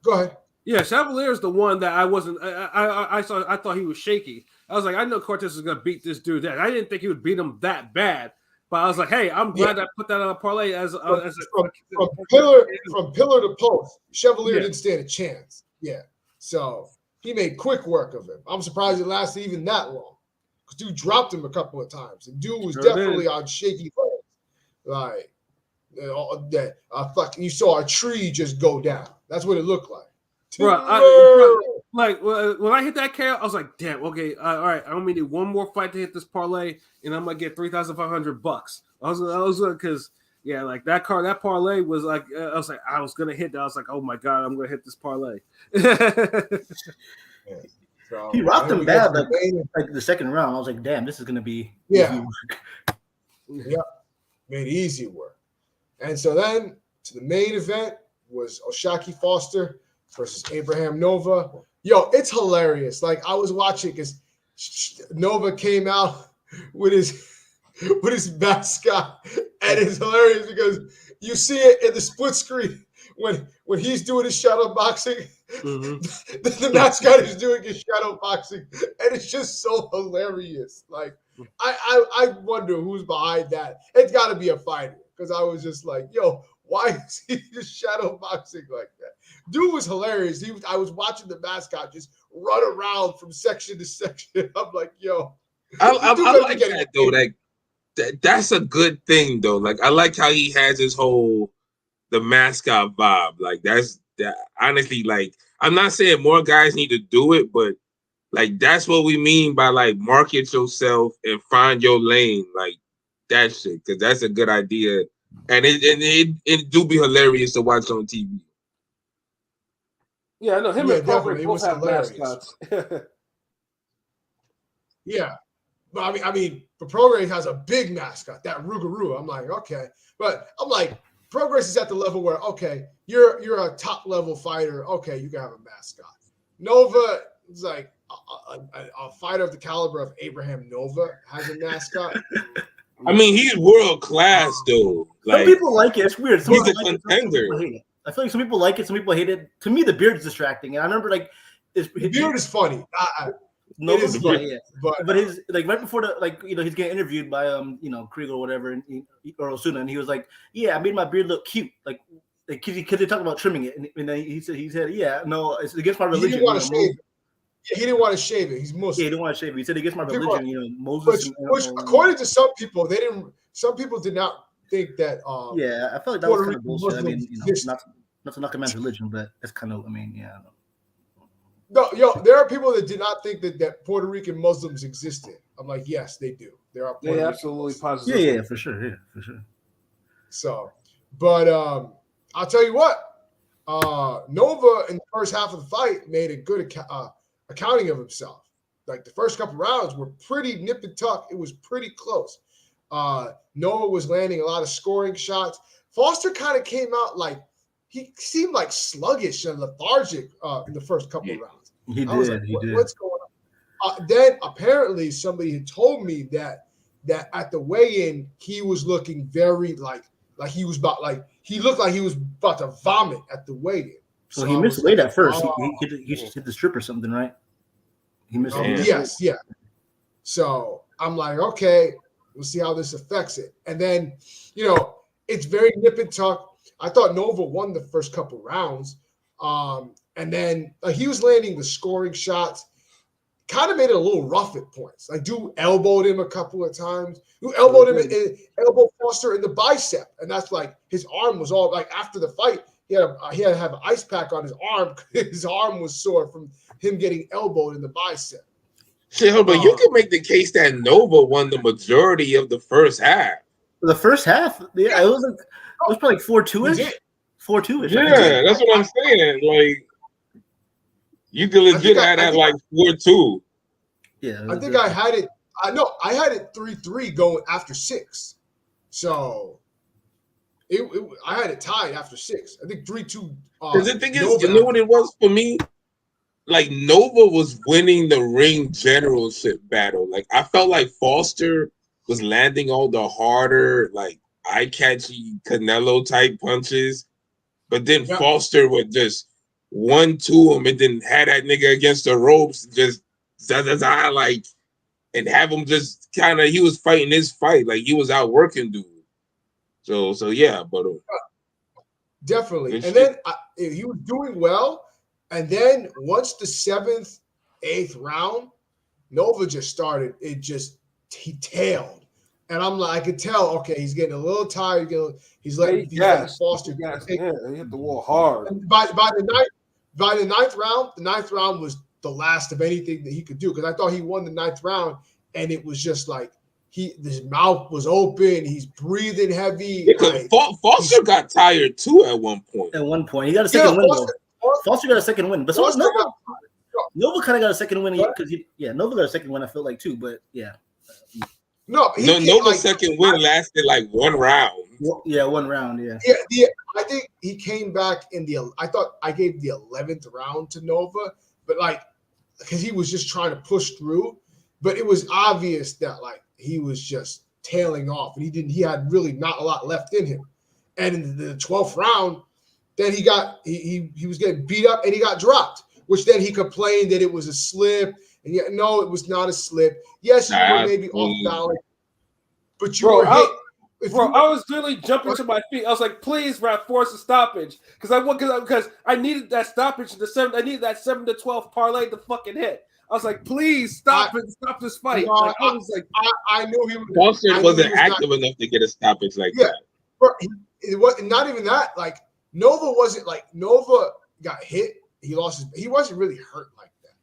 Go ahead. Yeah, Chevalier is the one that I wasn't. I thought he was shaky. I was like, I know Cortez is gonna beat this dude. I didn't think he would beat him that bad. But I was like, hey, I'm glad I put that on a parlay from pillar to post. Chevalier didn't stand a chance. Yeah, so he made quick work of him. I'm surprised it lasted even that long. Because dude dropped him a couple of times. And dude was definitely on shaky legs. Like, you saw a tree just go down. That's what it looked like. When I hit that KO, I was like, damn, okay, all right, I only need one more fight to hit this parlay, and I'm gonna get $3,500. I was because like that parlay was like I was like I was gonna hit that. I was like, oh my god, I'm gonna hit this parlay. So, he rocked him bad like the second round. I was like, damn, this is gonna be easy work. Made easy work. And so then to the main event was O'Shaquie Foster versus Abraham Nova. Yo, it's hilarious. Like I was watching because Nova came out with his mascot, and it's hilarious because you see it in the split screen when he's doing his shadow boxing. Mm-hmm. The mascot is doing his shadow boxing, and it's just so hilarious. Like I wonder who's behind that. It's got to be a fighter because I was just like, yo, why is he just shadow boxing like that? Dude was hilarious. I was watching the mascot just run around from section to section. I'm like, yo. I like that, though. Like, that's a good thing, though. Like, I like how he has the mascot vibe. Like, that's honestly, like, I'm not saying more guys need to do it, but Like that's what we mean by like market yourself and find your lane, like that shit. Because that's a good idea, and it do be hilarious to watch on TV. Yeah, I know him and definitely. Progress both have mascots. Yeah. But I mean, but Progress has a big mascot, that Rougarou. I'm like, okay. But I'm like, Progress is at the level where, okay, you're a top level fighter. Okay, you can have a mascot. Nova is like a fighter of the caliber of Abraham Nova has a mascot. I mean, he's world class though. Like, some people like it. It's weird. Some he's a like contender. It. I feel like some people like it, some people hate it. To me, the beard is distracting. And I remember like the beard is funny. No, it is funny, yeah. But his like right before the like he's getting interviewed by Krieger or whatever or Osuna, and he was like, yeah, I made my beard look cute, like because they talk about trimming it, and then he said yeah, no, it's against my religion. He didn't want to shave it. Yeah, he didn't want to shave it. He's Muslim. Yeah, he didn't want to shave it. He said against my religion. Moses. Which according to some people, some people did not think that. Yeah, I felt like that was kind of bullshit. I mean, not to knock a man's religion, but that's kind of. I mean, yeah. No, there are people that did not think that Puerto Rican Muslims existed. I'm like, yes, they do. There are. They absolutely positive. Yeah, for sure. Yeah, for sure. So, but I'll tell you what, Nova in the first half of the fight made a good accounting of himself. Like the first couple rounds were pretty nip and tuck. It was pretty close. Nova was landing a lot of scoring shots. Foster kind of came out like he seemed like sluggish and lethargic in the first couple rounds. He did. Like, what's going on? Then apparently somebody had told me that at the weigh-in he was looking very like he was about like he looked like he was about to vomit at the weigh-in. So he missed weight at first. He hit the strip or something, right? He missed. Yes, yeah. So I'm like, okay, we'll see how this affects it. And then it's very nip and tuck. I thought Nova won the first couple rounds. And then he was landing the scoring shots, kind of made it a little rough at points. Like, dude elbowed him a couple of times. Who elbowed him and elbowed Foster in the bicep. And that's like his arm was all like after the fight, he had to have an ice pack on his arm. His arm was sore from him getting elbowed in the bicep. Shit, but you can make the case that Nova won the majority of the first half. The first half? Yeah, it was probably like 4-2-ish. 4-2-ish. Yeah, that's what I'm saying. Like, you could legit have that like 4-2. Yeah, I think I had it. I know I had it 3-3 going after 6. So I had it tied after 6. I think 3-2. Because the thing is, you know what it was for me? Like Nova was winning the ring generalship battle. Like I felt like Foster was landing all the harder, like eye-catchy Canelo type punches, but then Foster would just 1-2 him and then had that nigga against the ropes, just like, and have him just kind of. He was fighting his fight like he was outworking dude. So yeah, but definitely. And then he was doing well, and then once the 7th, 8th round, Nova just started. He tailed. And I'm like, I could tell, okay, he's getting a little tired. He's letting Foster. He hit the wall hard. And by the ninth round was the last of anything that he could do, because I thought he won the 9th round, and it was just like his mouth was open, he's breathing heavy. Yeah, Foster got tired too at one point. At one point, he got a second win. Foster got a second win, but Nova kind of got a second win because Nova got a second win. I feel like too, but yeah. Nova's second win lasted like 1 round. Yeah, 1 round. Yeah. Yeah. I think he came back I thought I gave the 11th round to Nova, but like because he was just trying to push through, but it was obvious that like he was just tailing off, and he had really not a lot left in him. And in the 12th round, then he was getting beat up and he got dropped, which then he complained that it was a slip. And yet, no, it was not a slip. Yes, you were maybe off balance, but you were hit. I was literally jumping to my feet. I was like, "Please, ref, force a stoppage," because I needed that stoppage. I needed that 7 to 12 parlay to fucking hit. I was like, "Please stop this fight." I knew he was. Foster wasn't active enough to get a stoppage like that. Bro, it was not even that. Like Nova got hit. He lost he wasn't really hurt like that.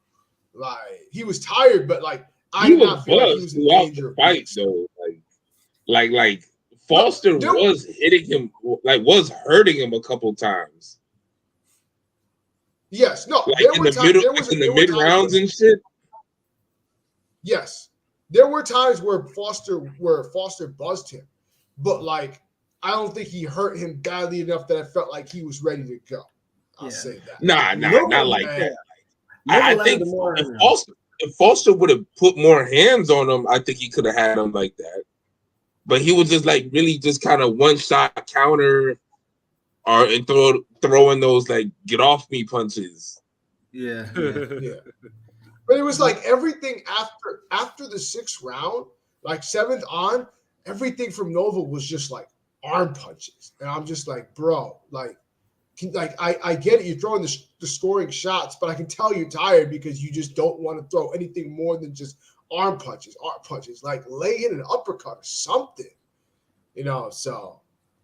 Like he was tired, but like I He did was not feel like he buzzed was in throughout danger the of fight, being sick. though. Like Foster there- was hitting him, like was hurting him a couple times. Yes, no, Like there in were the times. middle, There was in there the were mid times rounds where- and shit. Yes, there were times where Foster buzzed him, but like I don't think he hurt him badly enough that I felt like he was ready to go. I'll say that. Nah, Nova- not like And- that. Nova I landed think more. if Foster would have put more hands on him, I think he could have had him like that. But he was just like really just kind of one shot counter, and throwing those like get off me punches. Yeah. Yeah. But it was like everything after the sixth round, like seventh on, everything from Nova was just like arm punches, and I'm just like, bro, like I get it, you're throwing the scoring shots, but I can tell you're tired because you just don't want to throw anything more than just arm punches. Like lay in an uppercut or something, So,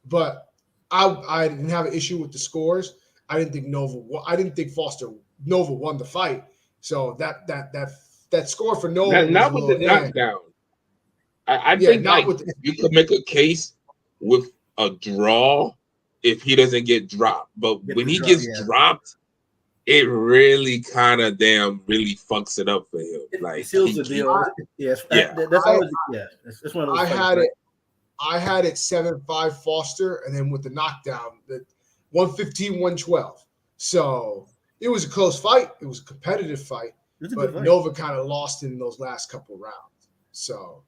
but I didn't have an issue with the scores. I didn't think Nova won the fight. So that score for Nova Not with the knockdown. I think like you could make a case with a draw if he doesn't get dropped, but when he gets dropped, it really kind of really fucks it up for him. Like it seals the deal. Yes, that's always That's one of those. I had it 7-5 Foster, and then with the knockdown, the 115-112. So it was a close fight. It was a competitive fight, but Nova kind of lost in those last couple rounds. So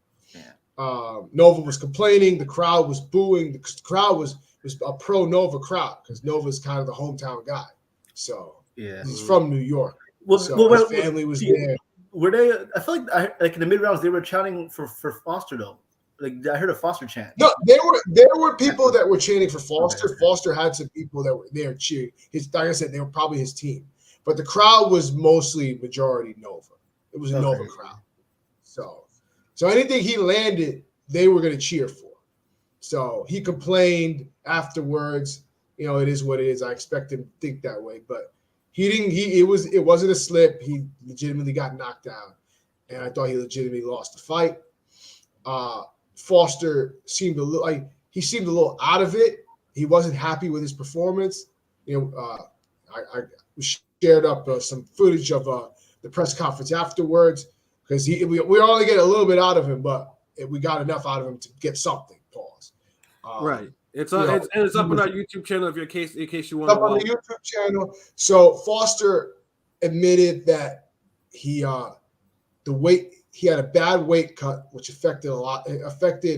Nova was complaining. The crowd was booing. The crowd was a pro Nova crowd because Nova's kind of the hometown guy. So he's from New York. His family was there. Were they? I feel like in the mid rounds they were chanting for Foster though. Like I heard a Foster chant. No, there were people that were chanting for Foster. Okay. Foster had some people that were there cheering. Like I said, they were probably his team, but the crowd was mostly majority Nova. It was a Nova crowd. So anything he landed, they were going to cheer for. So he complained afterwards. It is what it is. I expect him to think that way, but he didn't. It wasn't a slip. He legitimately got knocked down, and I thought he legitimately lost the fight. Foster seemed a little out of it. He wasn't happy with his performance. I shared up some footage of the press conference afterwards because we only get a little bit out of him, but we got enough out of him to get something. Pause. Right. It's up on our YouTube channel in case you want to watch. On the YouTube channel. So Foster admitted that he had a bad weight cut, which affected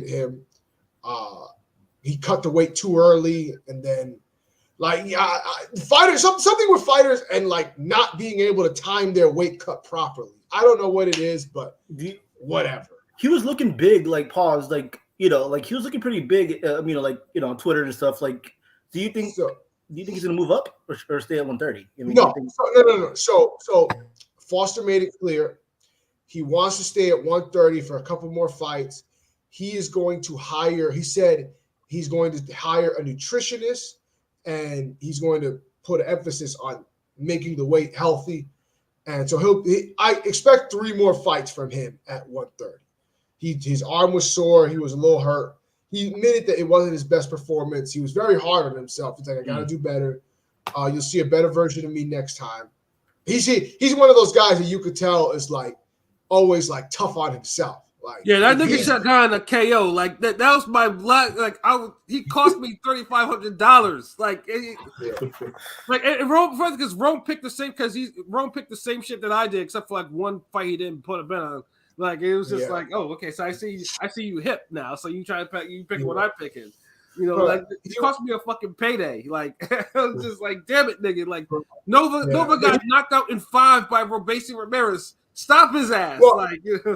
him. He cut the weight too early, and then fighters something with fighters and like not being able to time their weight cut properly. I don't know what it is, but whatever. He was looking big, like pause, like he was looking pretty big. On Twitter and stuff. Like, do you think he's gonna move up or stay at 130? No. So Foster made it clear he wants to stay at 130 for a couple more fights. He is going to hire. He said he's going to hire a nutritionist, and he's going to put an emphasis on making the weight healthy. And so I expect 3 more fights from him at 130. His arm was sore. He was a little hurt. He admitted that it wasn't his best performance. He was very hard on himself. He's like, I got to do better. You'll see a better version of me next time. He's one of those guys that you could tell is like always like tough on himself. Like that nigga shot guy in a KO. Like that was my luck. Like he cost me $3,500. Like Rome because Rome picked the same Rome picked the same shit that I did except for like one fight he didn't put a bet on. Like it was just like, oh, okay, so I see you hip now, so you pick what I'm picking. Like it cost me a fucking payday. Like I was just like, damn it, nigga. Like Nova got knocked out in 5 by Robeisy Ramirez. Stop his ass. Well,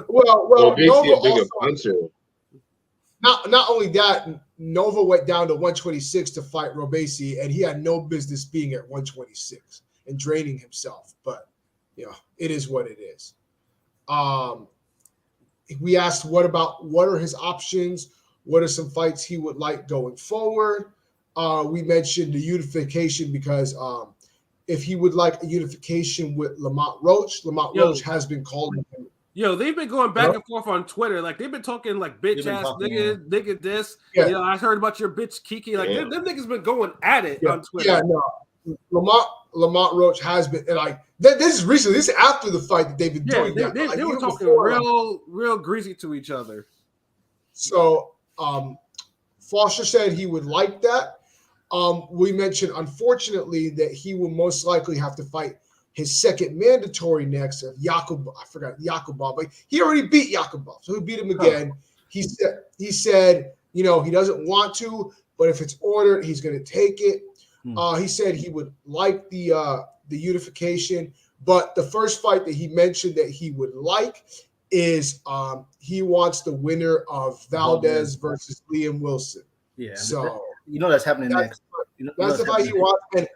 Nova also, not only that, Nova went down to 126 to fight Robeisy, and he had no business being at 126 and draining himself. But it is what it is. We asked what are his options? What are some fights he would like going forward? We mentioned the unification because if he would like a unification with Lamont Roach. Lamont Roach has been calling him. Yo, they've been going back and forth on Twitter. Like they've been talking like bitch ass nigga this. Yeah. You know, I heard about your bitch Kiki. Like them niggas been going at it on Twitter. Yeah, no. Lamont Roach has been, and like this is recently. This is after the fight that they've been doing. They were talking real greasy to each other. So Foster said he would like that. We mentioned, unfortunately, that he will most likely have to fight his second mandatory next of Yakubov. But he already beat Yakubov, so he beat him again. He said, you know, he doesn't want to, but if it's ordered, he's going to take it. He said he would like the unification, but the first fight that he mentioned that he would like is he wants the winner of Valdez versus Liam Wilson. Yeah, so you know that's happening next. That's the fight he wants, and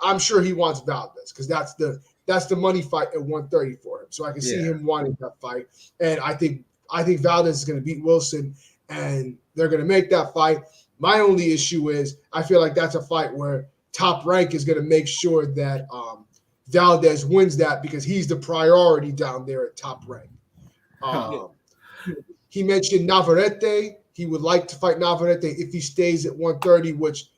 I'm sure he wants Valdez because that's the money fight at 130 for him. So I can see him wanting that fight, and I think Valdez is going to beat Wilson, and they're going to make that fight. My only issue is I feel like that's a fight where Top Rank is going to make sure that Valdez wins that because he's the priority down there at Top Rank. He mentioned Navarrete. He would like to fight Navarrete if he stays at 130, which,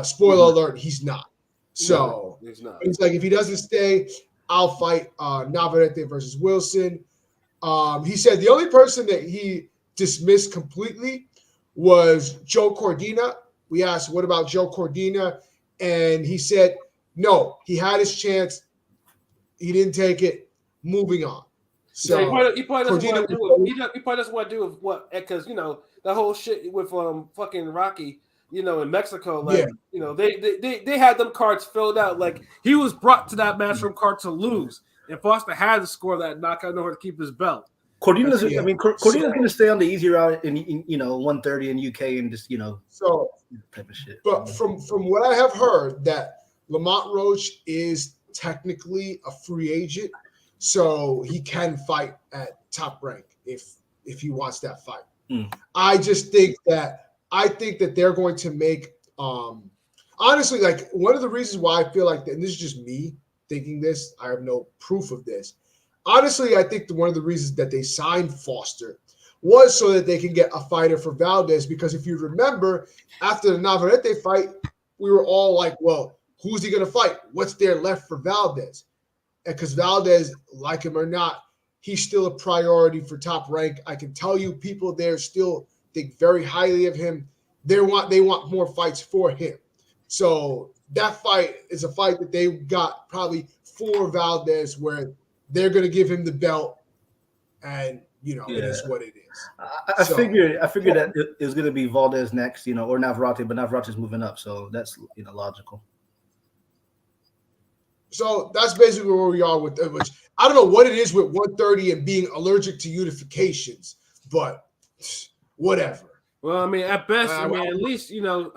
spoiler alert, he's not. So no, he's not. It's like if he doesn't stay, I'll fight Navarrete versus Wilson. He said the only person that he dismissed completely was Joe Cordina. We asked, what about Joe Cordina? And he said, no, he had his chance. He didn't take it. Moving on. So he probably doesn't want to do with what, because, you know, the whole shit with fucking Rocky, you know, in Mexico, like, you know, they had them cards filled out. Like, he was brought to that matchroom card to lose, and Foster had to score that knockout in order to keep his belt. Cordina's going to stay on the easy route in, you know, 130 in UK and just, you know, so type of shit. But from what I have heard, that Lamont Roach is technically a free agent, so he can fight at Top Rank if he wants that fight. I just think that they're going to make honestly, like, one of the reasons why I feel like that, and this is just me thinking this, I have no proof of this. Honestly, I think one of the reasons that they signed Foster was so that they can get a fighter for Valdez, because if you remember, after the Navarrete fight, we were all like, well, who's he going to fight? What's there left for Valdez? And because Valdez, like him or not, he's still a priority for Top Rank. I can tell you people there still think very highly of him. They want more fights for him. So that fight is a fight that they got probably for Valdez, where they're going to give him the belt, and, you know, it is what it is. I figured that it was going to be Valdez next, you know, or Navarrete, but Navarrete's moving up, so that's, you know, logical. So that's basically where we are with it, which I don't know what it is with 130 and being allergic to unifications, but whatever. Well, I mean, at best, at least, you know,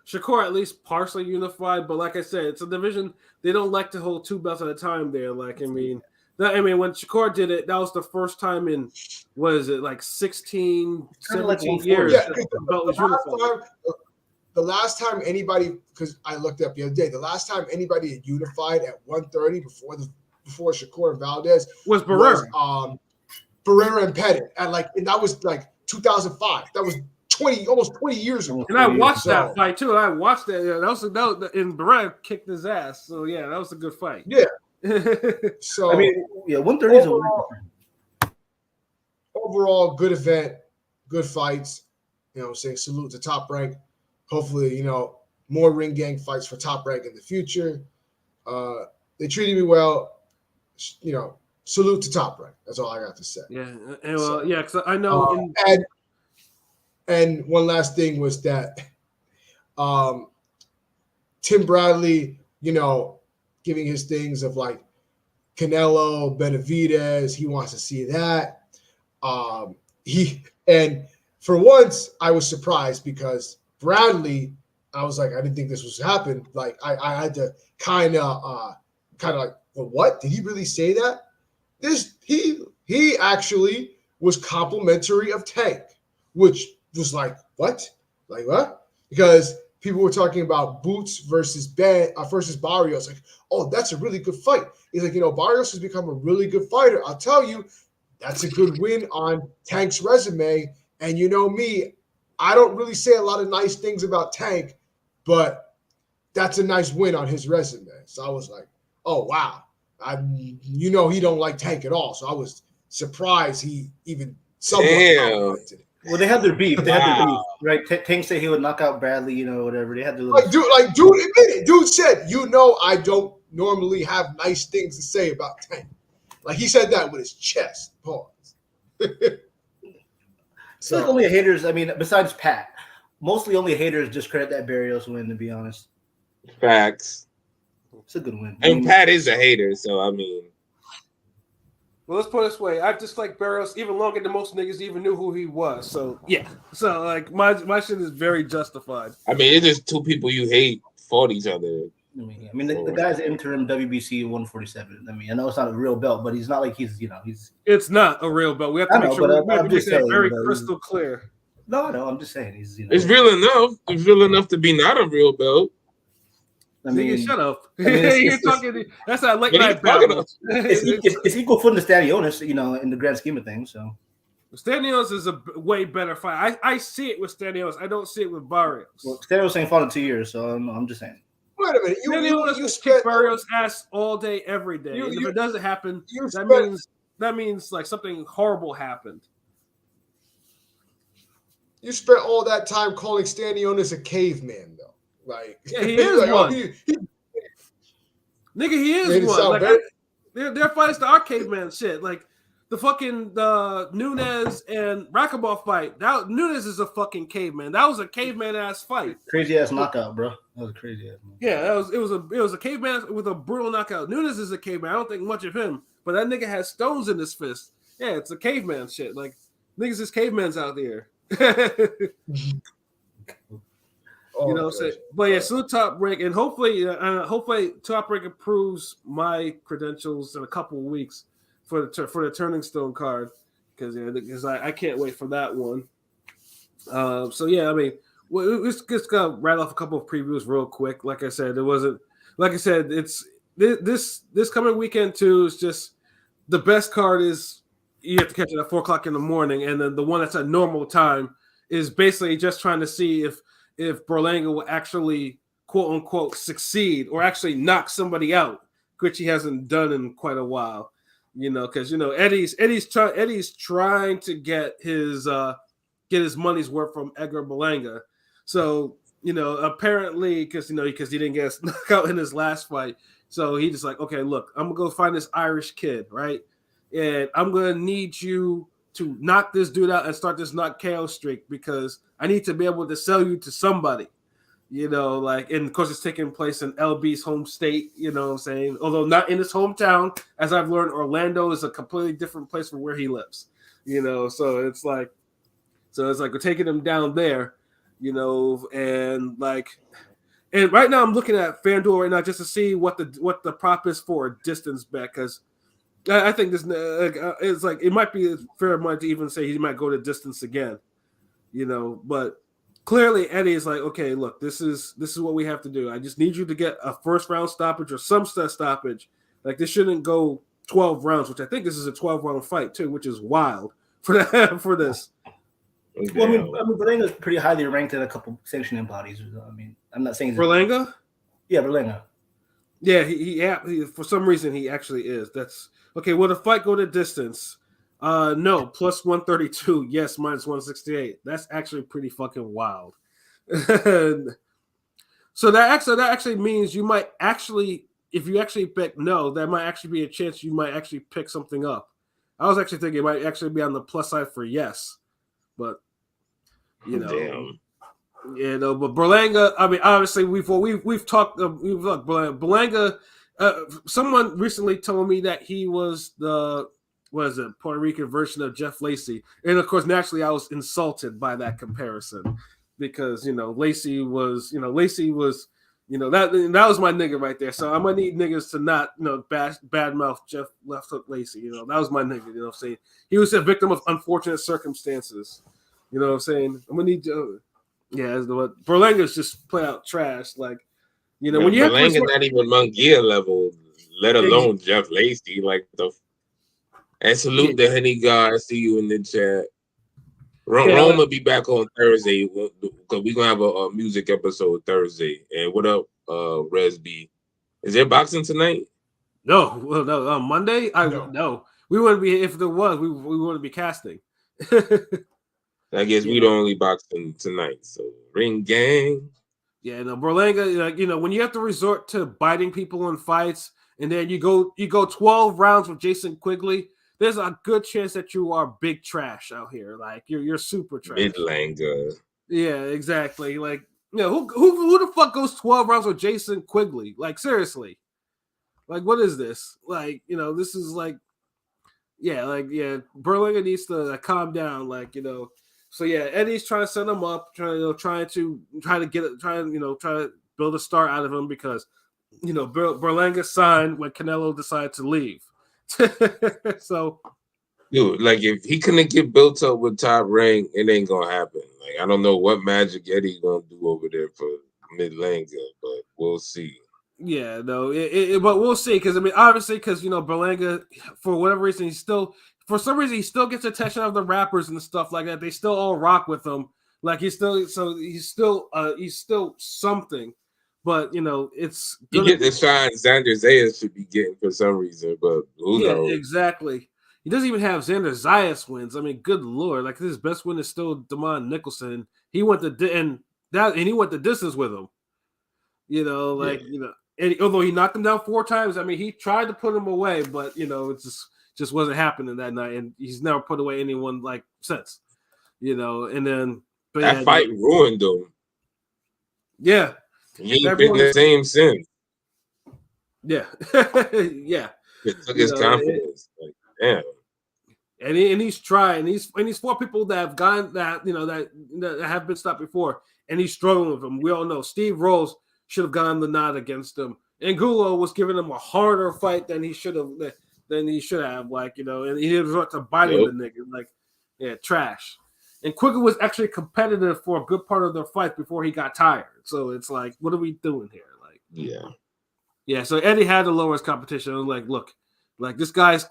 Shakur at least partially unified, but like I said, it's a division they don't like to hold two belts at a time there. Like, when Shakur did it, that was the first time in, what is it, like 16, 17 years the belt was unified. The last time anybody, because I looked up the other day, the last time anybody had unified at 130 before Shakur and Valdez was Barrera. Barrera and Pettit, and that was like 2005. That was almost 20 years ago. And I watched that fight too. I watched that. Yeah, and Barrera kicked his ass. So yeah, that was a good fight. Yeah. So 130 is a overall good event, good fights. You know, I'm saying salute to Top Rank. Hopefully, you know, more ring gang fights for Top Rank in the future. They treated me well. You know, salute to Top Rank. That's all I got to say. Yeah, and because I know. And one last thing was that Tim Bradley, you know, giving his things of like Canelo, Benavidez, he wants to see that. And for once, I was surprised because Bradley, I was like, I didn't think this was happen. Like I had to kind of like, well, what? Did he really say that? He actually was complimentary of Tank, which was like, what? Like what? Because people were talking about Boots versus Barrios. Like, oh, that's a really good fight. He's like, Barrios has become a really good fighter. I'll tell you, that's a good win on Tank's resume. And you know me, I don't really say a lot of nice things about Tank, but that's a nice win on his resume. So I was like, oh, wow. He don't like Tank at all. So I was surprised he even somewhat complimented it. Well, they had their beef. Right? Tank said he would knock out Bradley, whatever. They had their dude admitted it. Dude said, I don't normally have nice things to say about Tank. Like, he said that with his chest. Pause. So like only haters. I mean, besides Pat, mostly only haters discredit that Barrios win. To be honest, facts. It's a good win. And Pat is a hater, so I mean. Well, let's put it this way: I disliked Barrios even longer than most niggas even knew who he was. So yeah, so like my shit is very justified. I mean, it's just two people you hate fought each other. I mean, the guy's interim WBC 147. I mean, I know it's not a real belt, but he's not like he's. It's not a real belt. We have to make sure we make that very crystal clear. No, I'm just saying he's. It's real enough. It's real enough to be not a real belt. I mean, shut up. You're talking. That's a late night battle. It's equal footing to Stanionis, in the grand scheme of things. So Stanionis is a way better fight. I see it with Stanionis. I don't see it with Barrios. Well, Stanionis ain't fought in 2 years, so I'm just saying. Wait a minute. You kick Barrios' ass all day, every day. And if it doesn't happen, that means like something horrible happened. You spent all that time calling Stanionis a caveman, though. Like, yeah, he is one. Nigga, he is one. Like, they're fights to our caveman shit. Like the fucking Nunes and Rakimov fight. Nunes is a fucking caveman. That was a caveman ass fight. Crazy ass knockout, bro. That was a crazy ass. Yeah, it was a caveman with a brutal knockout. Nunes is a caveman. I don't think much of him, but that nigga has stones in his fist. Yeah, it's a caveman shit. Like niggas is cavemans out there. But yeah, so Top Rank, and hopefully Top Rank improves my credentials in a couple of weeks for the Turning Stone card, because I can't wait for that one. So yeah, I mean, let's just go rattle off a couple of previews real quick. Like I said, it's this coming weekend too. Is just the best card is you have to catch it at 4:00 in the morning, and then the one that's at normal time is basically just trying to see if Berlanga will actually quote unquote succeed or actually knock somebody out, which he hasn't done in quite a while. Because Eddie's trying to get his money's worth from Edgar Berlanga. So apparently because he didn't get knocked out in his last fight, so he just like, okay, look, I'm gonna go find this Irish kid, right, and I'm gonna need you to knock this dude out and start this KO streak, because I need to be able to sell you to somebody, and of course it's taking place in LB's home state, what I'm saying? Although not in his hometown, as I've learned, Orlando is a completely different place from where he lives, so it's like we're taking him down there, and right now I'm looking at FanDuel right now just to see what the prop is for a distance bet, because I think this it's like it might be a fair amount to even say he might go to distance again, but clearly Eddie is like, okay, look, this is what we have to do. I just need you to get a first round stoppage or some stoppage. Like, this shouldn't go 12 rounds, which I think this is a 12-round fight too, which is wild for this. Well, I mean, Berlanga's pretty highly ranked in a couple sanctioning bodies. I mean, I'm not saying Berlanga. Yeah, Berlanga. Yeah, he for some reason he actually is. That's okay. Will the fight go to distance? No, plus 132. Yes, minus 168. That's actually pretty fucking wild. So that actually means you might actually, if you actually pick no, that might actually be a chance you might actually pick something up. I was actually thinking it might actually be on the plus side for yes, but Damn. But Berlanga, I mean, obviously we've talked Berlanga. Someone recently told me that he was the Puerto Rican version of Jeff Lacey, and of course, naturally, I was insulted by that comparison because Lacey was that was my nigga right there. So I'm gonna need niggas to not badmouth Jeff Left Hook Lacey. That was my nigga. You know what I'm saying? He was a victim of unfortunate circumstances. You know what I'm saying? I'm gonna need Yeah, what Berlanga's just play out trash. Like, you know, Man, when you have Berlanga's not even Munguia level, let alone Jeff Lacey. Like and salute the Henny God. I see you in the chat. Rome will be back on Thursday because we're gonna have a music episode Thursday. And what up, Resby? Is there boxing tonight? No, well, no. On Monday, no. We wouldn't be if there was. We wouldn't be casting. I guess we the only boxing tonight. So ring gang. Yeah, no, Berlanga. Like, you know, when you have to resort to biting people in fights, and then you go 12 rounds with Jason Quigley, there's a good chance that you are big trash out here. Like you're super trash. Berlanga. Yeah, exactly. Like, you know, who the fuck goes 12 rounds with Jason Quigley? Like, seriously. Like, what is this? Like, you know, this is like, Berlanga needs to calm down. Like, you know, so yeah, Eddie's trying to set him up, trying to build a star out of him because, you know, Berlanga signed when Canelo decided to leave. So, dude, like if he couldn't get built up with Top Rank, it ain't gonna happen. Like I don't know what magic Eddie gonna do over there for Berlanga, but we'll see. Yeah, no, but we'll see because I mean, obviously, because you know, Berlanga, for whatever reason, he still gets attention of the rappers and stuff like that. They still all rock with him. Like he's still something. But you know, it's you get the shine Xander Zayas should be getting for some reason, but who knows? Exactly. He doesn't even have Xander Zayas wins. I mean, good lord, like his best win is still Damon Nicholson. He went the distance with him. You know, you know, and although he knocked him down 4 times, I mean, he tried to put him away, but you know, it just wasn't happening that night, and he's never put away anyone like since. You know, and then that fight ruined him. Yeah. He ain't been the same since. Yeah. Yeah. It took his confidence. Like, damn. And he's trying. He's 4 people that have gone that, you know, that have been stopped before, and he's struggling with them. We all know Steve Rose should have gotten the nod against him. Angulo was giving him a harder fight than he should have. Like, you know, and he resort to biting the nigga. Like, yeah, trash. And Quigley was actually competitive for a good part of their fight before he got tired. So it's like, what are we doing here? Like, yeah. So Eddie had to lower his competition. I was like, look, like these guys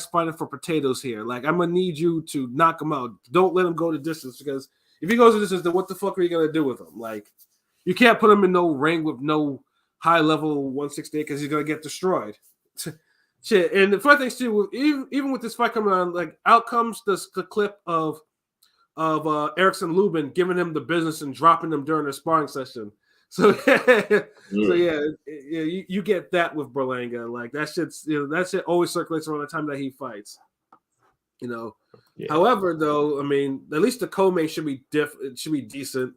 fighting for potatoes here. Like, I'm gonna need you to knock him out. Don't let him go the distance, because if he goes the distance, then what the fuck are you gonna do with him? Like, you can't put him in no ring with no high level 168 because he's gonna get destroyed. Shit. And the funny thing too, even with this fight coming on, like out comes the clip of Erickson Lubin giving him the business and dropping him during the sparring session. So, you get that with Berlanga. Like that shit always circulates around the time that he fights. You know. Yeah. However, though, I mean, at least the co-main should be decent.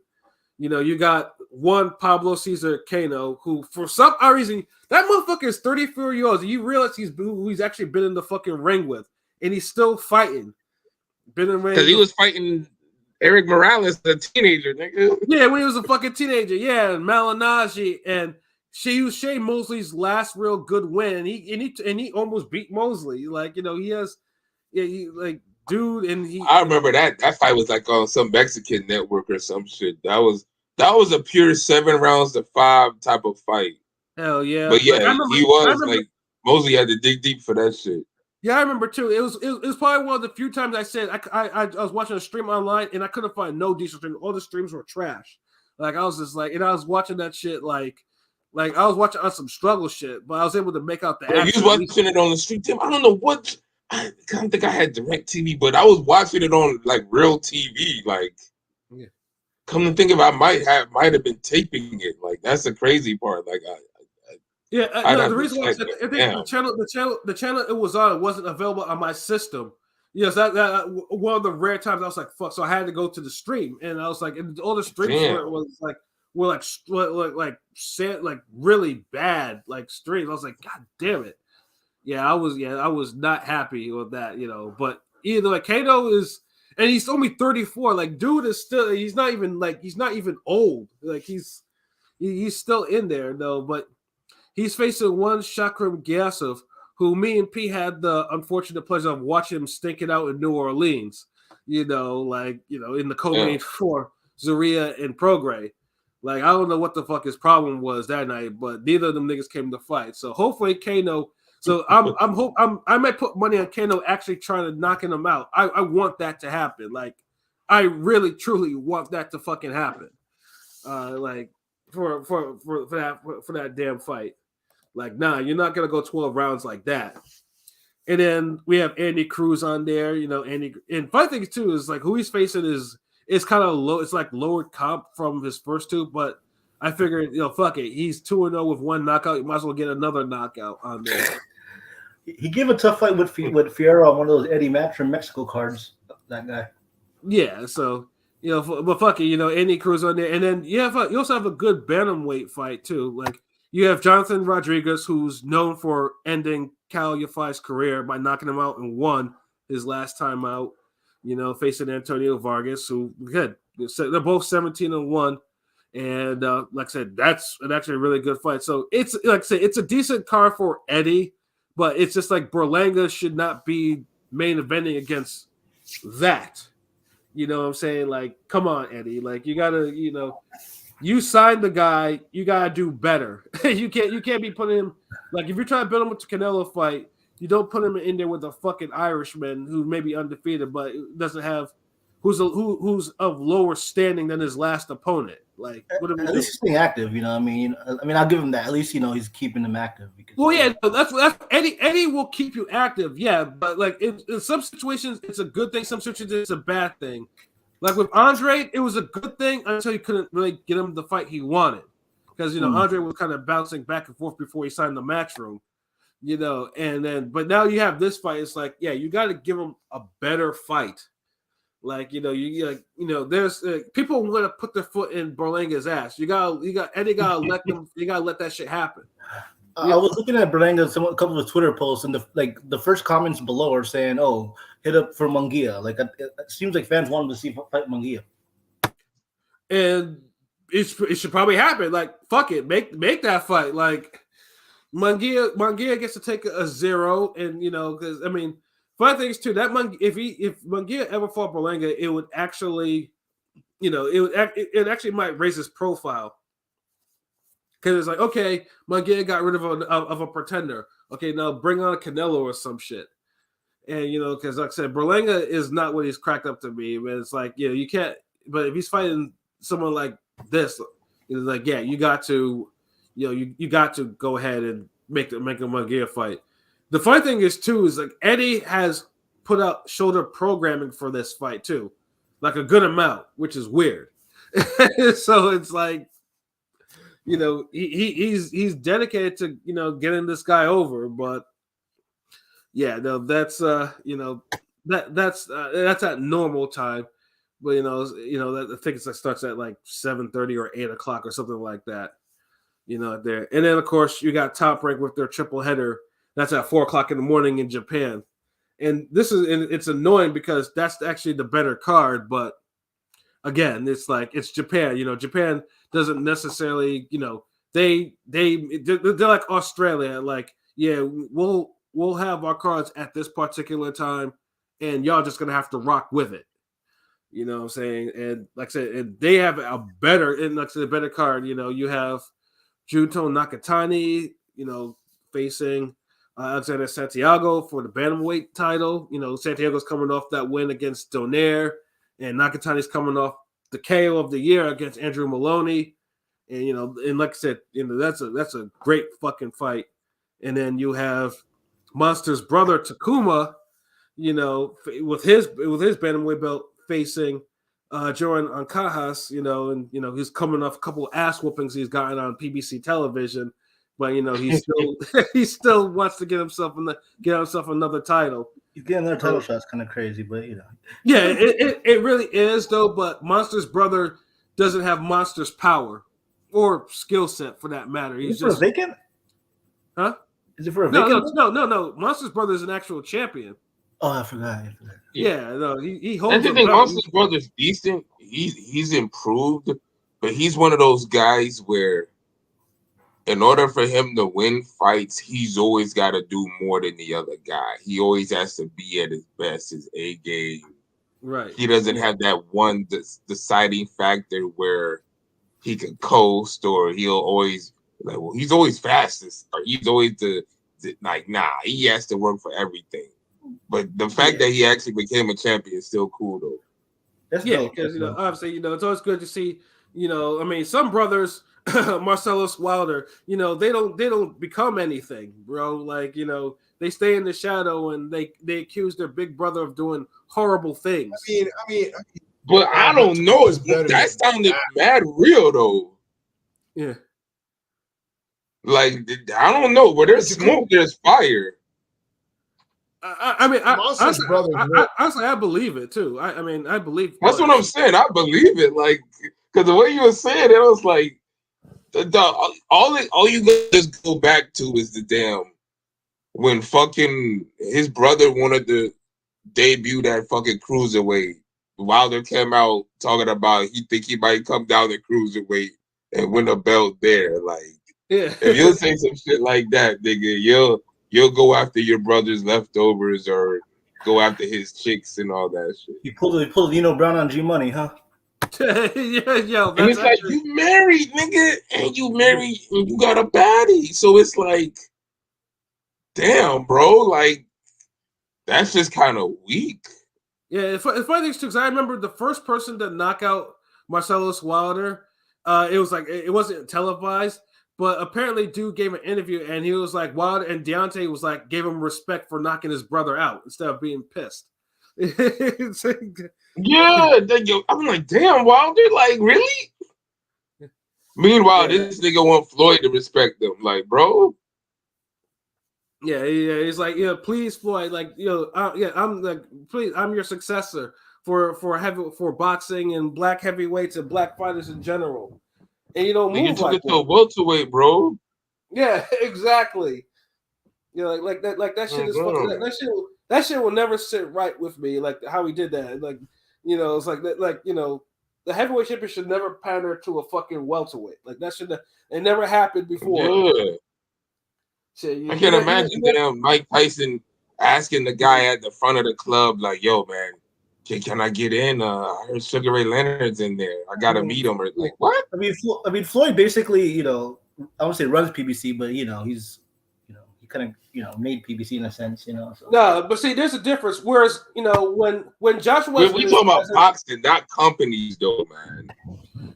You know, you got one Pablo Cesar Cano, who for some odd reason, that motherfucker is 34 years old. And you realize he's actually been in the fucking ring with, and he's still fighting. Been in ring because he was fighting Eric Morales, a teenager, nigga. Yeah, when he was a fucking teenager. Yeah, and Malignaggi, and she was Shea Mosley's last real good win, and he almost beat Mosley. Like, you know, he has, dude, and he. I remember that fight was like on some Mexican network or some shit. That was a pure 7 rounds to 5 type of fight. Hell yeah! But yeah, like Mosley had to dig deep for that shit. Yeah, I remember too. It was probably one of the few times I said I was watching a stream online and I couldn't find no decent stream. All the streams were trash. Like I was just like, and I was watching that shit like I was watching on some struggle shit, but I was able to make out the. Bro, you was watching it on the street, Tim. I don't know what. I don't think I had direct TV, but I was watching it on like real TV. Like, come to think of it, I might have been taping it. Like that's the crazy part. Like the reason why I said I think the channel it was on, it wasn't available on my system. Yes, that one of the rare times I was like, fuck. So I had to go to the stream, and I was like, and all the streams were like really bad like streams. I was like, God damn it. I was not happy with that, you know. But either like Kato is, and he's only 34. Like, dude is still, he's not even old. Like he's still in there though, but. He's facing one Shakram Gyasov, who me and P had the unfortunate pleasure of watching him stink it out in New Orleans. You know, like, you know, in the co-main for Zarya and Prograis. Like, I don't know what the fuck his problem was that night, but neither of them niggas came to fight. So hopefully Kano. So I might put money on Kano actually trying to knocking him out. I want that to happen. Like, I really truly want that to fucking happen. Like for that damn fight. Like, nah, you're not gonna go 12 rounds like that. And then we have Andy Cruz on there, you know, Andy. And funny thing too is like who he's facing is kind of low. It's like lowered comp from his first two, but I figured, you know, fuck it. He's 2-0 with one knockout. You might as well get another knockout on there. He gave a tough fight with Fierro on one of those Eddie Mack from Mexico cards. That guy. Yeah, so you know, but fuck it, you know, Andy Cruz on there, and then you also have a good bantamweight fight too. Like you have Jonathan Rodriguez, who's known for ending Cal Yafai's career by knocking him out in one his last time out. You know, facing Antonio Vargas, who good. They're both 17-1. And like I said, that's actually a really good fight. So it's like I said, it's a decent card for Eddie, but it's just like Berlanga should not be main eventing against that. You know what I'm saying? Like, come on, Eddie. Like, you gotta, you know, you signed the guy, you gotta do better. you can't be putting him like if you're trying to build him with the Canelo fight, you don't put him in there with a fucking Irishman who may be undefeated, but doesn't have who's of lower standing than his last opponent. Like, what are we at least he's staying active, you know. I mean, I'll give him that. At least, you know, he's keeping them active. Because, well, yeah, that's Eddie will keep you active, yeah. But like in some situations, it's a good thing. Some situations, it's a bad thing. Like with Andre, it was a good thing until you couldn't really get him the fight he wanted, because you know Andre was kind of bouncing back and forth before he signed the Matchroom, you know. And then, but now you have this fight. It's like, yeah, you got to give him a better fight. Like, you know, there's people want to put their foot in Berlanga's ass. You got Eddie gotta let them. You gotta let that shit happen. I was looking at Berlanga, a couple of Twitter posts, and the first comments below are saying, "Oh, hit up for Munguia." Like, it seems like fans want him to see fight Munguia, and it should probably happen. Like, fuck it, make that fight. Like, Munguia gets to take a 0, and you know, because I mean. Funny thing is too that if Munguia ever fought Berlanga, it would actually, you know, it actually might raise his profile, because it's like, okay, Munguia got rid of a pretender. Okay, now bring on a Canelo or some shit, and you know, because like I said, Berlanga is not what he's cracked up to be. But it's like, you know, you can't. But if he's fighting someone like this, it's like, yeah, you got to, you know, you got to go ahead and make a Munguia fight. The funny thing is, too, is like Eddie has put out shoulder programming for this fight, too. Like a good amount, which is weird. So it's like, you know, he's dedicated to, you know, getting this guy over. But yeah, no, that's you know, that's at normal time. But you know, that I think it starts at like 7:30 or 8 o'clock or something like that. You know, there. And then of course you got Top Rank with their triple header. That's at 4 o'clock in the morning in Japan. And it's annoying because that's actually the better card. But again, it's like, it's Japan. You know, Japan doesn't necessarily, you know, they're like Australia. Like, yeah, we'll have our cards at this particular time, and y'all just going to have to rock with it. You know what I'm saying? And like I said, and they have a better card. You know, you have Junto Nakatani, you know, facing Alexander Santiago for the bantamweight title. You know, Santiago's coming off that win against Donaire, and Nakatani's coming off the KO of the year against Andrew Maloney. And you know, and like I said, you know, that's a great fucking fight. And then you have Monster's brother Takuma, you know, with his bantamweight belt facing Joran Ancajas, you know, and you know, he's coming off a couple of ass whoopings he's gotten on PBC television. But you know, he still wants to get himself another title. He's getting another title shot. It's kind of crazy, but you know. Yeah, it really is though. But Monster's brother doesn't have Monster's power or skill set for that matter. He's just for a vacant. Huh? Is it for a vacant? No. Monster's brother is an actual champion. Oh, I forgot. Yeah, no, he holds. And the thing, Monster's brother's decent. He's improved, but he's one of those guys where, in order for him to win fights, he's always got to do more than the other guy. He always has to be at his best, his A game. Right. He doesn't have that one deciding factor where he can coast, or he'll always like, well, he's always fastest, or he's always the like, nah, he has to work for everything. But the fact that he actually became a champion is still cool, though. That's because obviously, it's always good to see. I mean, some brothers, Marcellus Wilder, they don't become anything, bro. Like, they stay in the shadow and they accuse their big brother of doing horrible things. I mean, but I don't know. That sounded mad real, though. Yeah. Like, I don't know. Where there's smoke, there's fire. I mean, honestly, I believe it too. I mean, I believe. That's what I'm saying. I believe it. Like, because the way you were saying it, I was like, all you just go back to is the damn when fucking his brother wanted to debut that fucking cruiserweight. Wilder came out talking about he think he might come down the cruiserweight and win a belt there. Like, yeah, if you'll say some shit like that, nigga, you'll go after your brother's leftovers or go after his chicks and all that shit. You pulled Nino Brown on G Money, huh? yeah, and it's like, you married, nigga, and you married and you got a baddie. So it's like, damn, bro, like, that's just kind of weak. Yeah, it's funny things too, because I remember the first person to knock out Marcellus Wilder, it was like, it wasn't televised, but apparently dude gave an interview and he was like, Wilder and Deontay was like, gave him respect for knocking his brother out instead of being pissed. Yeah, I'm like, damn, Wilder, like, really? Meanwhile, this nigga want Floyd to respect them, like, bro. Yeah, he's like, please, Floyd, like, I'm like, please, I'm your successor for boxing and black heavyweights and black fighters in general, and you don't move you took like it to a welterweight, bro. Yeah, exactly. Like that shit is fucking, that shit will never sit right with me. Like how he did that, like, it's like that, like, the heavyweight champion should never pander to a fucking welterweight. Like that it never happened before. Yeah. I can't imagine damn Mike Tyson asking the guy at the front of the club, like, yo, man, can I get in? I heard Sugar Ray Leonard's in there. I gotta meet him. Or like, what? I mean, Floyd basically, I won't say runs PBC, but he's, he kind of, made PBC in a sense, So. No, but see, there's a difference. Whereas, when Joshua, we talking about boxing, not companies, though, man.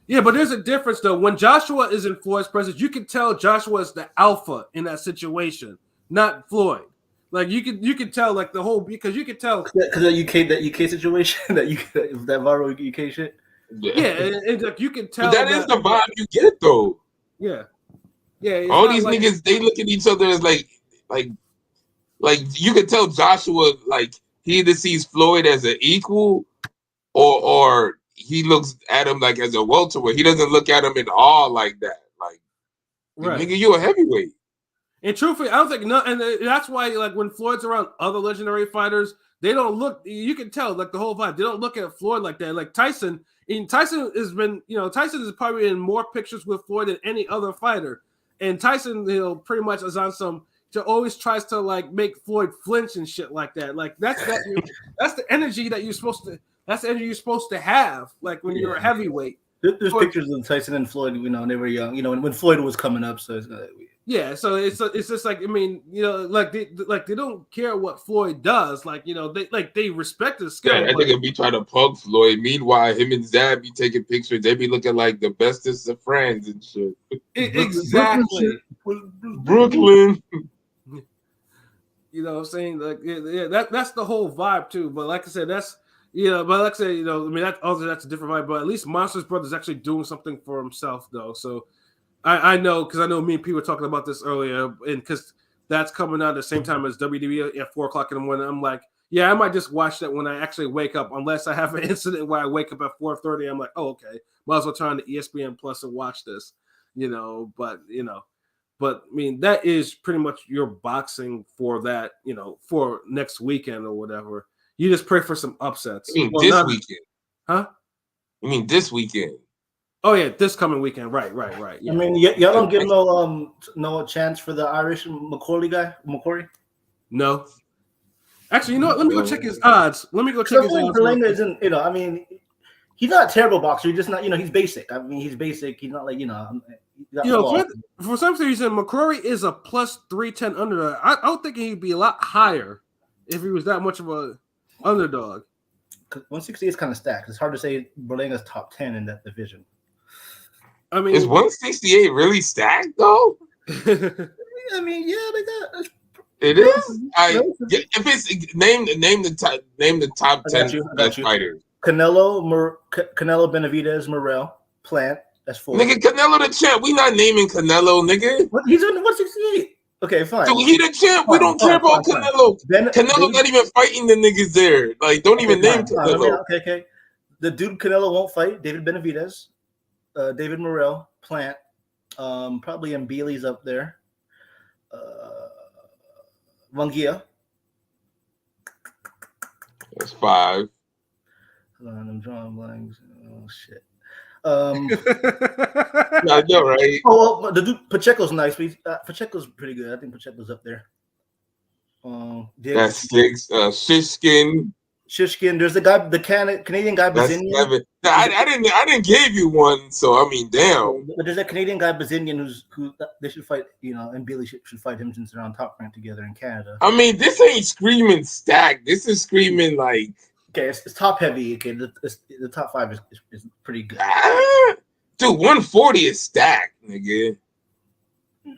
Yeah, but there's a difference though. When Joshua is in Floyd's presence, you can tell Joshua is the alpha in that situation, not Floyd. Like you can tell, like the whole, because you can tell because that UK situation, that viral UK shit. Yeah, and like you can tell. But that is the vibe you get though. Yeah. All these niggas, they look at each other as like you can tell Joshua, like, he either sees Floyd as an equal or he looks at him like as a welterweight. He doesn't look at him in awe like that. Like, right. Nigga, you a heavyweight. And truthfully, I don't think and that's why, like, when Floyd's around other legendary fighters, they don't look. You can tell, like, the whole vibe. They don't look at Floyd like that. Like Tyson, Tyson is probably in more pictures with Floyd than any other fighter. And Tyson, pretty much is on some. Always tries to, like, make Floyd flinch and shit like that. Like that's the energy that you're supposed to. That's the energy you're supposed to have, like when you're a heavyweight. There's pictures of Tyson and Floyd, they were young, when Floyd was coming up. So it's so it's just like, I mean, like they don't care what Floyd does, like, they respect his skill. Yeah, I think be trying to pug Floyd. Meanwhile, him and Zab be taking pictures. They be looking like the bestest of friends and shit. Exactly, Brooklyn. You know what I'm saying? Like, that's the whole vibe too. But like I said, that's. But like I said, I mean, that's a different vibe. But at least Monsters Brothers actually doing something for himself, though. So I know, because I know me and Pete were talking about this earlier, and because that's coming out at the same time as WWE at 4:00 in the morning. I'm like, I might just watch that when I actually wake up, unless I have an incident where I wake up at 4:30. I'm like, oh, okay, might as well turn on the ESPN Plus and watch this, But I mean, that is pretty much your boxing for that, for next weekend or whatever. You just pray for some upsets. I mean, this weekend. Huh? You mean this weekend? Oh, yeah, this coming weekend. Right. Yeah. I mean, y'all don't give no chance for the Irish McCorry guy? McCorry? No. Actually, you know what? Let me go check his odds. Let me go check his odds. Berlanga isn't, I mean, he's not a terrible boxer. He's just not, he's basic. I mean, he's basic. He's not like, for some reason, McCrory is a plus 310 underdog. I don't think he'd be a lot higher if he was that much of a underdog. 168 is kind of stacked. It's hard to say Berlanga's top 10 in that division. I mean, is 168 really stacked though? I mean, yeah, they got. It is. If it's name the top 10 best fighters. Canelo, Benavidez, Morrell, Plant. That's 4. Nigga, Canelo the champ. We not naming Canelo, nigga. What? He's in 168. Okay, fine. Dude, he the champ. We don't care about Canelo. Canelo not even fighting the niggas there. Like, don't even name Canelo. Okay. The dude Canelo won't fight. David Benavidez, David Morrell, Plant, probably Mbele's up there. Munguia. That's 5. Hold on, I'm drawing blanks. Oh shit. I know, right? Oh, well, the dude Pacheco's nice. Pacheco's pretty good. I think Pacheco's up there. That's 6. Shishkin. There's the guy, the Canadian guy, Bazinian. I didn't give you one, so I mean, damn. But there's a Canadian guy, Bazinian, who they should fight. And Billy should fight him since they're on Top Rank together in Canada. I mean, this ain't screaming stacked. This is screaming like. Okay, it's top heavy. Okay, the top 5 is pretty good. Dude, 140 is stacked, nigga.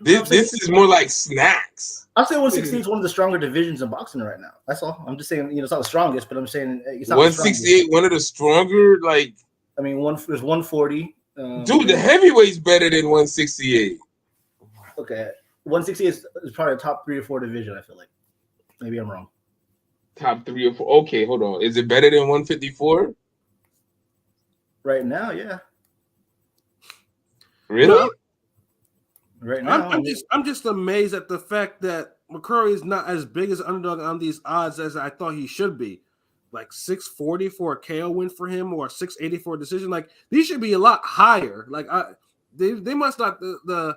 This is more like snacks. I'm saying 168 is one of the stronger divisions in boxing right now. That's all. I'm just saying, it's not the strongest, but I'm saying it's not 168, one of the stronger, like. I mean, there's 140. Dude, the heavyweight's better than 168. Okay, 168 is probably a top 3 or 4 division. I feel like. Maybe I'm wrong. Top 3 or 4. Okay, hold on. Is it better than 154? Right now, yeah. Really? No. Right now, I'm just amazed at the fact that McCrory is not as big as underdog on these odds as I thought he should be. Like 640 for a KO win for him, or 680 for a decision. Like these should be a lot higher. Like they must not the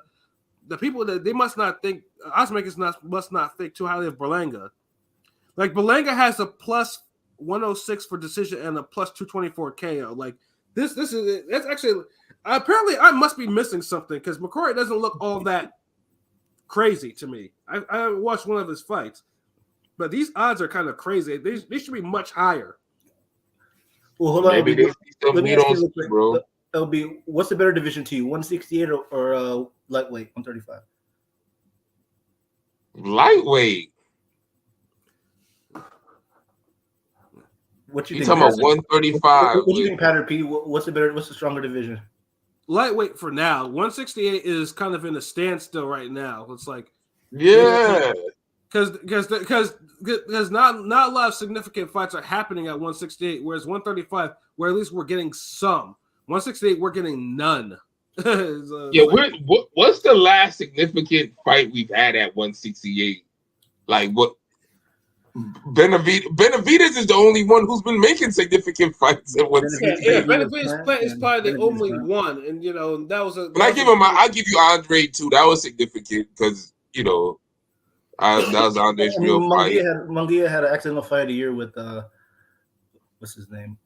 people that they must not think odds makers must not think too highly of Berlanga. Like Berlanga has a plus 106 for decision and a plus 224 KO. Like that's actually apparently I must be missing something because McCrory doesn't look all that crazy to me. I watched one of his fights, but these odds are kind of crazy. They should be much higher. Well, hold on. Maybe they still meet on, bro. It'll be what's the better division to you, 168 or lightweight 135? Lightweight. What you think? Talking about 135? What do you think, Patter P? What's the stronger division? Lightweight for now. 168 is kind of in a standstill right now. It's like because not a lot of significant fights are happening at 168, whereas 135, where at least we're getting some. 168, we're getting none. What's the last significant fight we've had at 168? Like what? Benavidez is the only one who's been making significant fights at 168. Benavidez is probably the only one, and that was a. But I'll give you Andre too. That was significant because that was Andre's real fight. Munguia had an accidental fight a year with what's his name?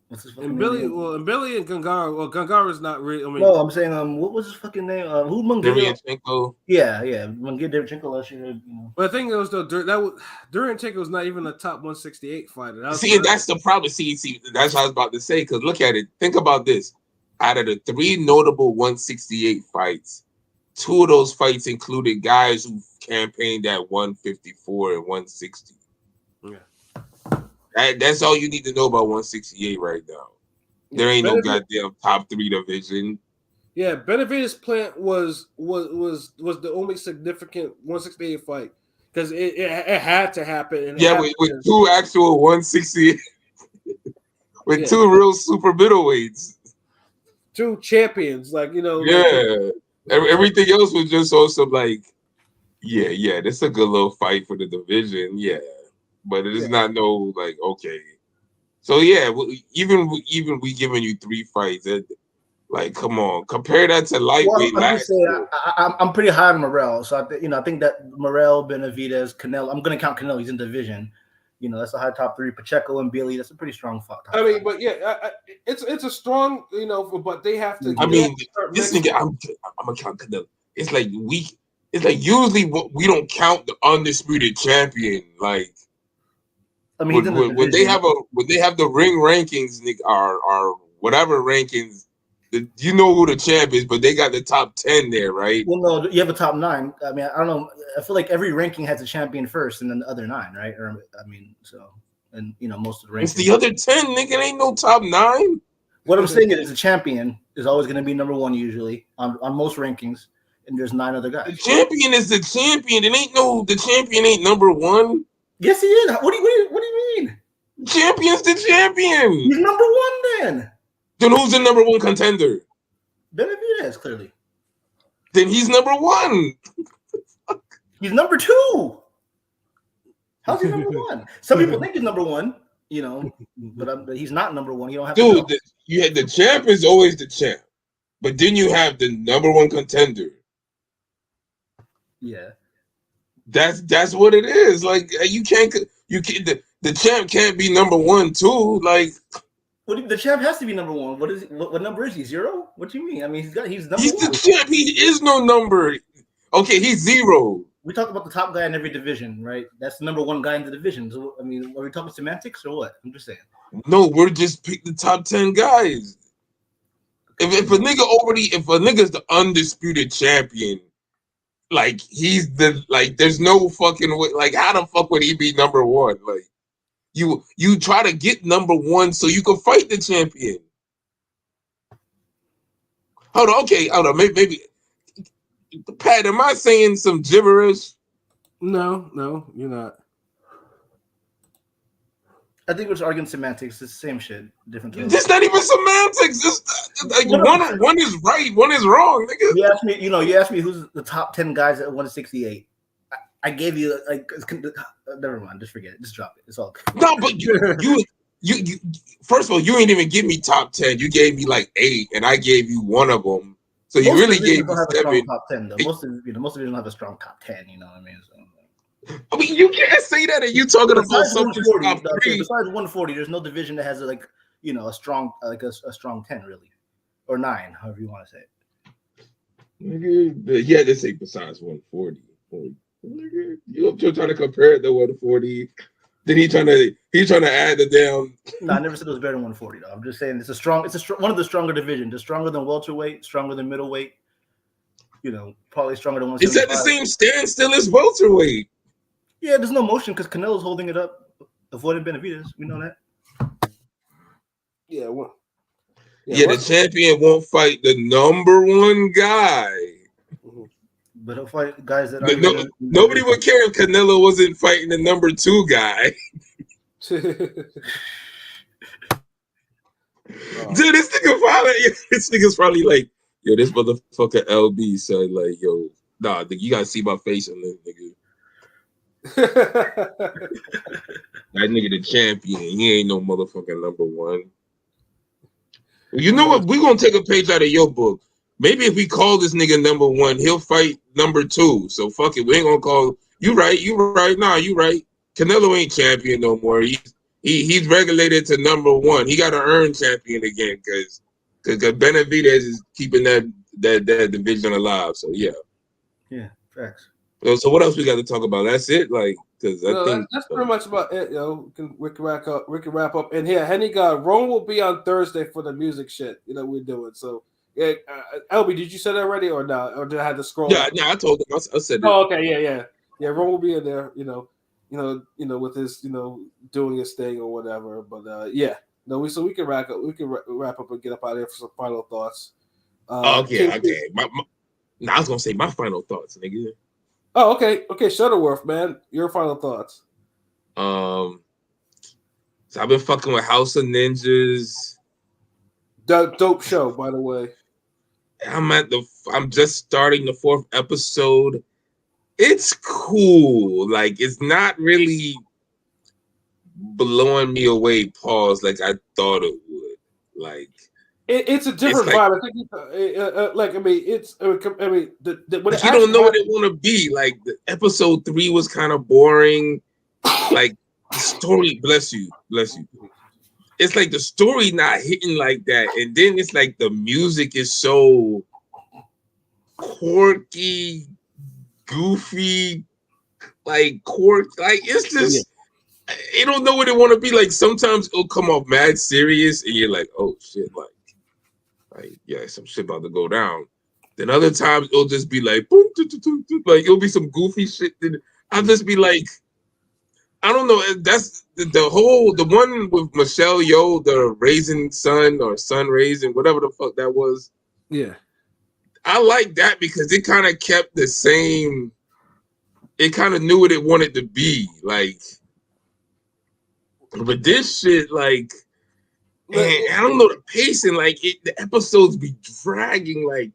What's his fucking name? And Billy and Gangara. Well, Gangara's not really. I mean, no, I'm saying what was his fucking name? Who Munguia? Derevyanchenko. Yeah, Munguia Derevyanchenko last year. But the thing is, though, Derevyanchenko was not even a top 168 fighter. That's the problem. See, that's what I was about to say. Because look at it. Think about this. Out of the 3 notable 168 fights, 2 of those fights included guys who campaigned at 154 and 160. Yeah. That's all you need to know about 168 right now. There ain't no goddamn top 3 division. Yeah, Benavidez Plant was the only significant 168 fight because it had to happen. With 2 actual 168, with 2 real super middleweights, 2 champions, everything else was just also like, this is a good little fight for the division, but it is not okay. So even we giving you 3 fights, Like, come on, compare that to lightweight. Well, I'm just saying, I'm pretty high on Morrell, so I think that Morrell, Benavidez, Canelo. I'm going to count Canelo. He's in division. That's a high top three. Pacheco and Bailey. That's a pretty strong top. I mean, but yeah, it's a strong, but they have to. I mean, this nigga, I'm gonna count Canelo. It's like usually we don't count the undisputed champion. Like, I mean, when they have the ring rankings, nigga, or whatever rankings. You know who the champ is, but they got the top 10 there, right? Well, no, you have a top 9. I mean, I don't know. I feel like every ranking has a champion first, and then the other 9, right? Most of the rankings. It's the other 10, nigga. Ain't no top 9. What I'm saying is, the champion is always going to be number 1 usually on most rankings, and there's 9 other guys. The champion is the champion. The champion ain't number 1. Yes, he is. What do you mean? Champion's the champion. He's number 1 then. Then who's the number 1 contender? Benavidez, clearly. Then he's number 1. He's number 2. How's he number 1? Some people think he's number 1, but he's not number 1. You don't have to. Dude, you had the champ is always the champ, but then you have the number 1 contender. Yeah, that's what it is. Like you can't the champ can't be number 1 too. Like. The champ has to be number 1. What number is he? 0? What do you mean? I mean, he's number 1. He's the champ. He is no number. Okay, he's 0. We talk about the top guy in every division, right? That's the number 1 guy in the division. So, I mean, are we talking semantics or what? I'm just saying. No, we're just pick the top 10 guys. If a nigga's the undisputed champion, like there's no fucking way. Like, how the fuck would he be number 1? Like. You try to get number 1 so you can fight the champion. Hold on. Maybe Pat, am I saying some gibberish? No, you're not. I think we're just arguing semantics. It's the same shit, different things. It's not even semantics. It's like one is right, one is wrong, nigga. You asked me who's the top 10 guys at 168. I gave you never mind. Just forget it. Just drop it. It's all good. No, but you first of all, you ain't even give me top 10. You gave me like 8, and I gave you 1 of them. So you really gave me 7. Top 10 though. Most of you don't have a strong top 10. You know what I mean? So, I mean, you can't say that, and you talking about something top 3. Besides 140, there's no division that has a strong a strong 10 really, or 9, however you want to say it. Nigga, yeah, they say besides 140. Nigga, you up there trying to compare it to 140? Then he's trying to add the damn. No, I never said it was better than 140 though. I'm just saying it's one of the stronger divisions. It's stronger than welterweight, stronger than middleweight. Probably stronger than 175. It's at the same standstill as welterweight. Yeah, there's no motion because Canelo's holding it up, avoiding Benavidez. We know that. Yeah, well. Yeah, the champion won't fight the number 1 guy. But he'll fight guys that nobody would care if Canelo wasn't fighting the number 2 guy. Dude, this nigga's probably like, yo, this motherfucker LB said, like, yo, nah, you gotta see my face on this nigga. That nigga the champion. He ain't no motherfucking number 1. You know what? We're gonna take a page out of your book. Maybe if we call this nigga number 1, he'll fight number 2. So fuck it. We ain't gonna call you right. Nah, you right. Canelo ain't champion no more. He's regulated to number 1. He gotta earn champion again because Benavidez is keeping that division alive. So yeah. Yeah, facts. So what else we got to talk about? That's it, like, because I think that's pretty much about it. We can wrap up. And here, Henny got Rome will be on Thursday for the music shit. We're doing so. Yeah, LB, did you say that already or not? Or did I have to scroll? Yeah, I told him. I said. Oh, okay, yeah. Rome will be in there. With his, doing his thing or whatever. But yeah, no, we can wrap up. We can wrap up and get up out of here for some final thoughts. Okay. I was gonna say my final thoughts, nigga. Oh, okay. Shuttleworth, man, your final thoughts. So I've been fucking with House of Ninjas. Dope show, by the way. I'm just starting the 4th episode. It's cool. Like, it's not really blowing me away, pause, like I thought it would. Like, It's a different It's like, vibe. I think, like, I mean, it's. I mean, when you don't know what they want to be. Like, the episode 3 was kind of boring. Like, the story, bless you. It's like the story not hitting like that, and then it's like the music is so quirky, goofy, like it's just you don't know what it want to be. Like, sometimes it'll come off mad serious, and you're like, oh shit, like yeah, some shit about to go down. Then other times it'll just be like boom, like it'll be some goofy shit. Then I'll just be like, I don't know. That's the one with Michelle Yeoh, the Raisin Sun or Sun Raisin, whatever the fuck that was. Yeah, I like that because it kind of kept the same. It kind of knew what it wanted to be, like. But this shit, like, I don't know the pacing. Like, the episodes be dragging. Like,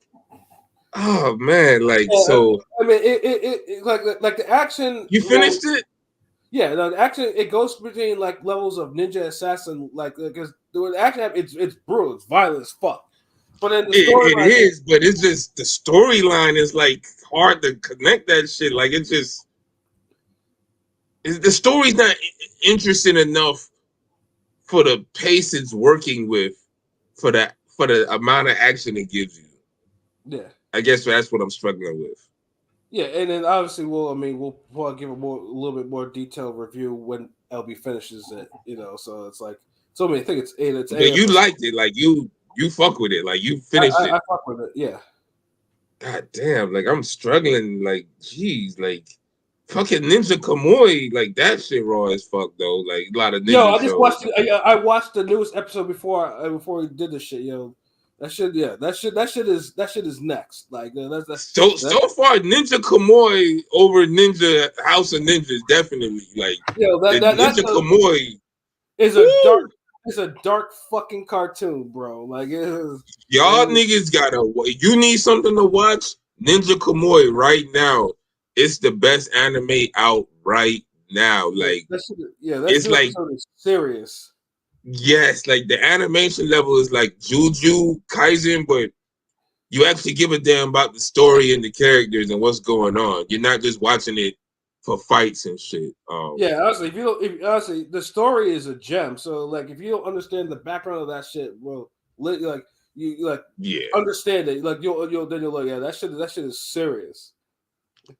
oh man, like so. I mean, it like the action. You finished it? Yeah, no, the action it goes between like levels of ninja assassin, like because the action it's brutal, it's violent as fuck. But then the it is, but it's just the storyline is like hard to connect that shit. Like it's just the story's not interesting enough for the pace it's working with for the amount of action it gives you. Yeah, I guess that's what I'm struggling with. Yeah, and then obviously we'll probably give a little bit more detailed review when LB finishes it. You know, so it's like so many. I think it's. Yeah, you liked it, like you fuck with it, like you finished it. I fuck with it, yeah. God damn, like I'm struggling, like geez, like fucking Ninja Kamui, like that shit raw as fuck though. Like a lot of ninja I just shows. watched it. I watched the newest episode before we did this shit, yo. That shit is next. Like that's so far, Ninja Kamui over Ninja House of Ninjas, definitely. Like Ninja Kamui is a dark fucking cartoon, bro. Like y'all niggas you need something to watch. Ninja Kamui right now. It's the best anime out right now. Like it's like is serious. Yes, like the animation level is like Jujutsu Kaisen, but you actually give a damn about the story and the characters and what's going on. You're not just watching it for fights and shit. Yeah, honestly, honestly, the story is a gem. So, like, if you don't understand the background of that shit, well, like you understand it. Like you'll like, yeah, that shit is serious.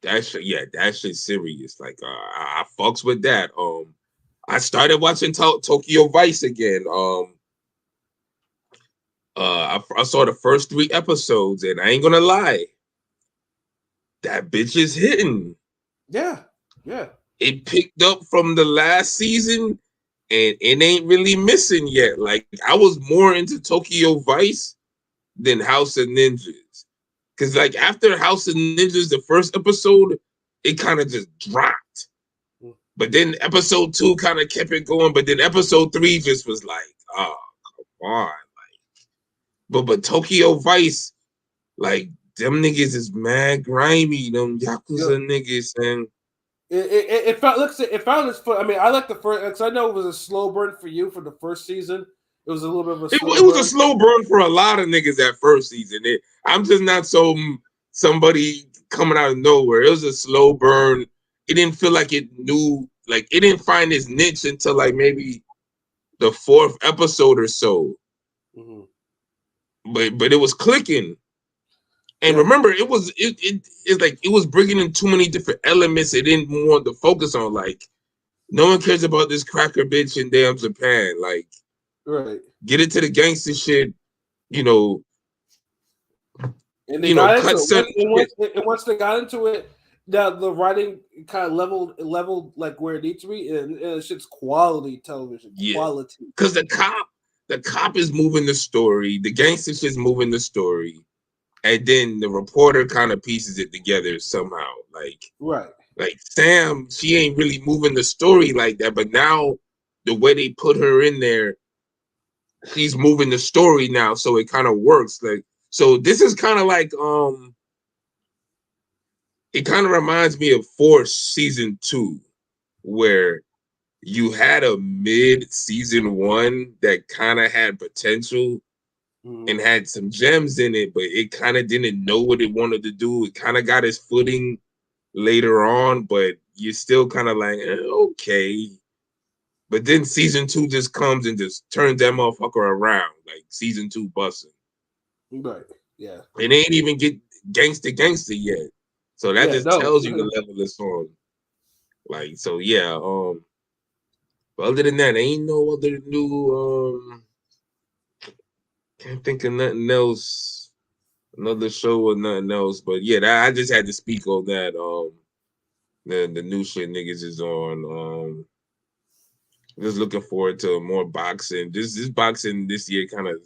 That shit's serious. Like, I fucks with that. I started watching Tokyo Vice again. I saw the first 3 episodes, and I ain't gonna lie, that bitch is hitting. Yeah. It picked up from the last season, and it ain't really missing yet. Like I was more into Tokyo Vice than House of Ninjas, because like after House of Ninjas, the first episode, it kind of just dropped. But then episode 2 kind of kept it going. But then episode 3 just was like, oh, come on. Like, but Tokyo Vice, like, them niggas is mad grimy. Them Yakuza niggas. And it found its foot. I mean, I like the first, because I know it was a slow burn for you for the first season. It was a little bit of a slow burn. It was a slow burn for a lot of niggas that first season. I'm just not somebody coming out of nowhere. It was a slow burn. It didn't feel like it knew, like it didn't find its niche until like maybe the 4th episode or so. Mm-hmm. But it was clicking. And remember, it was like it was bringing in too many different elements it didn't want to focus on. Like, no one cares about this cracker bitch in damn Japan. Like, right. Get into the gangster shit, you know. And they got into it. And once they got into it, the writing kind of leveled like where it needs to be, and it's shit's quality television. Yeah. Quality. Because the cop is moving the story, the gangster shit's moving the story, and then the reporter kind of pieces it together somehow. Like, right. Like Sam, she ain't really moving the story like that, but now the way they put her in there, she's moving the story now, so it kind of works. Like, so this is kind of like it kind of reminds me of Force season 2, where you had a mid season 1 that kind of had potential, and had some gems in it, but it kind of didn't know what it wanted to do. It kind of got its footing later on, but you're still kind of like, okay. But then season 2 just comes and just turns that motherfucker around, like season 2 busting. Right. Yeah. And they ain't even get gangster yet. So that tells you the level it's on. Like, so yeah, but other than that, ain't no other new can't think of nothing else, another show or nothing else. But yeah, I just had to speak on that. The new shit niggas is on. Just looking forward to more boxing. This boxing this year kind of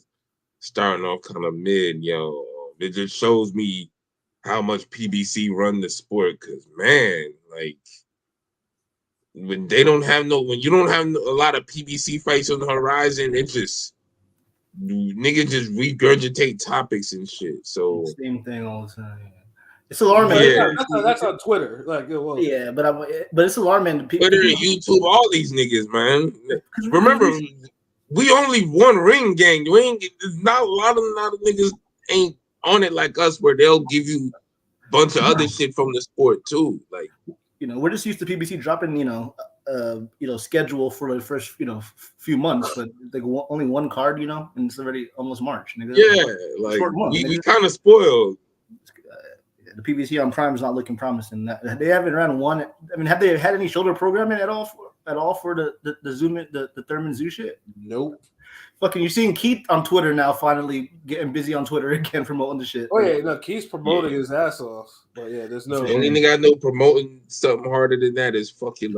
starting off kind of mid, yo. It just shows me how much PBC run the sport. Cause man, like when you don't have a lot of PBC fights on the horizon, it just niggas just regurgitate topics and shit. So same thing all the time. It's alarming. Yeah, that's on Twitter. Like, yeah, but it's alarming. Twitter and YouTube, all these niggas, man. Remember, we only one ring gang. There's not a lot of niggas ain't on it like us, where they'll give you a bunch of other shit from the sport too. Like, we're just used to PBC dropping, schedule for the first, few months, but like only one card, and it's already almost March. Nigga. Yeah, like we kind of spoiled. The PBC on Prime is not looking promising. They haven't ran one. I mean, have they had any shoulder programming at all for the Zoom the Thurman Zoo shit? Nope. Fucking, you're seeing Keith on Twitter now, finally getting busy on Twitter again, promoting the shit. Oh yeah, no, Keith's promoting his ass off. But yeah, there's no. The only nigga I know promoting something harder than that is fucking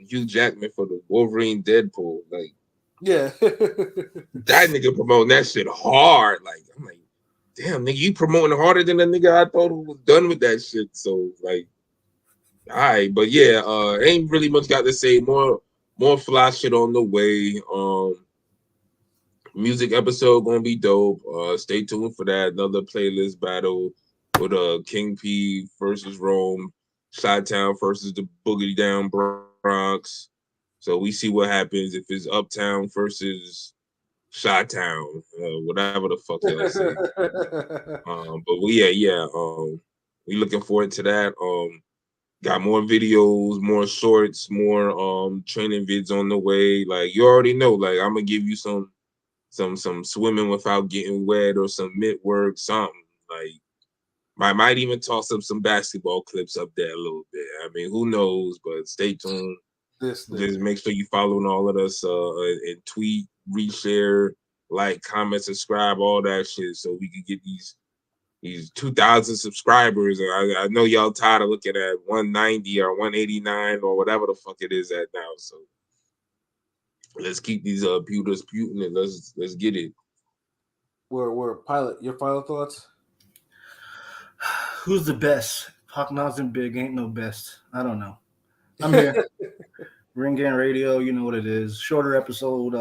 Hugh Jackman for the Wolverine Deadpool. Like, yeah, that nigga promoting that shit hard. Like, I'm like, damn, nigga, you promoting harder than the nigga I thought was done with that shit. So like, all right, but yeah, ain't really much got to say. More fly shit on the way. Music episode gonna be dope. Stay tuned for that. Another playlist battle with King P versus Rome, Chi-Town versus the Boogie Down Bronx. So we see what happens if it's Uptown versus Chi-Town, whatever the fuck y'all say. But we looking forward to that. Got more videos, more shorts, more training vids on the way. Like, you already know, like, I'm gonna give you some swimming without getting wet or some mitt work, something. Like, I might even toss up some basketball clips up there a little bit. I mean, who knows? But stay tuned. Just make sure you following all of us and tweet, reshare, like, comment, subscribe, all that shit, so we can get these 2,000 subscribers. I know y'all tired of looking at 190 or 189 or whatever the fuck it is at now. So let's keep these pewters puting and let's get it. We're pilot. Your final thoughts? Who's the best? Hawk Nas and Big ain't no best. I don't know. I'm here. Ring Gang Radio, you know what it is. Shorter episode.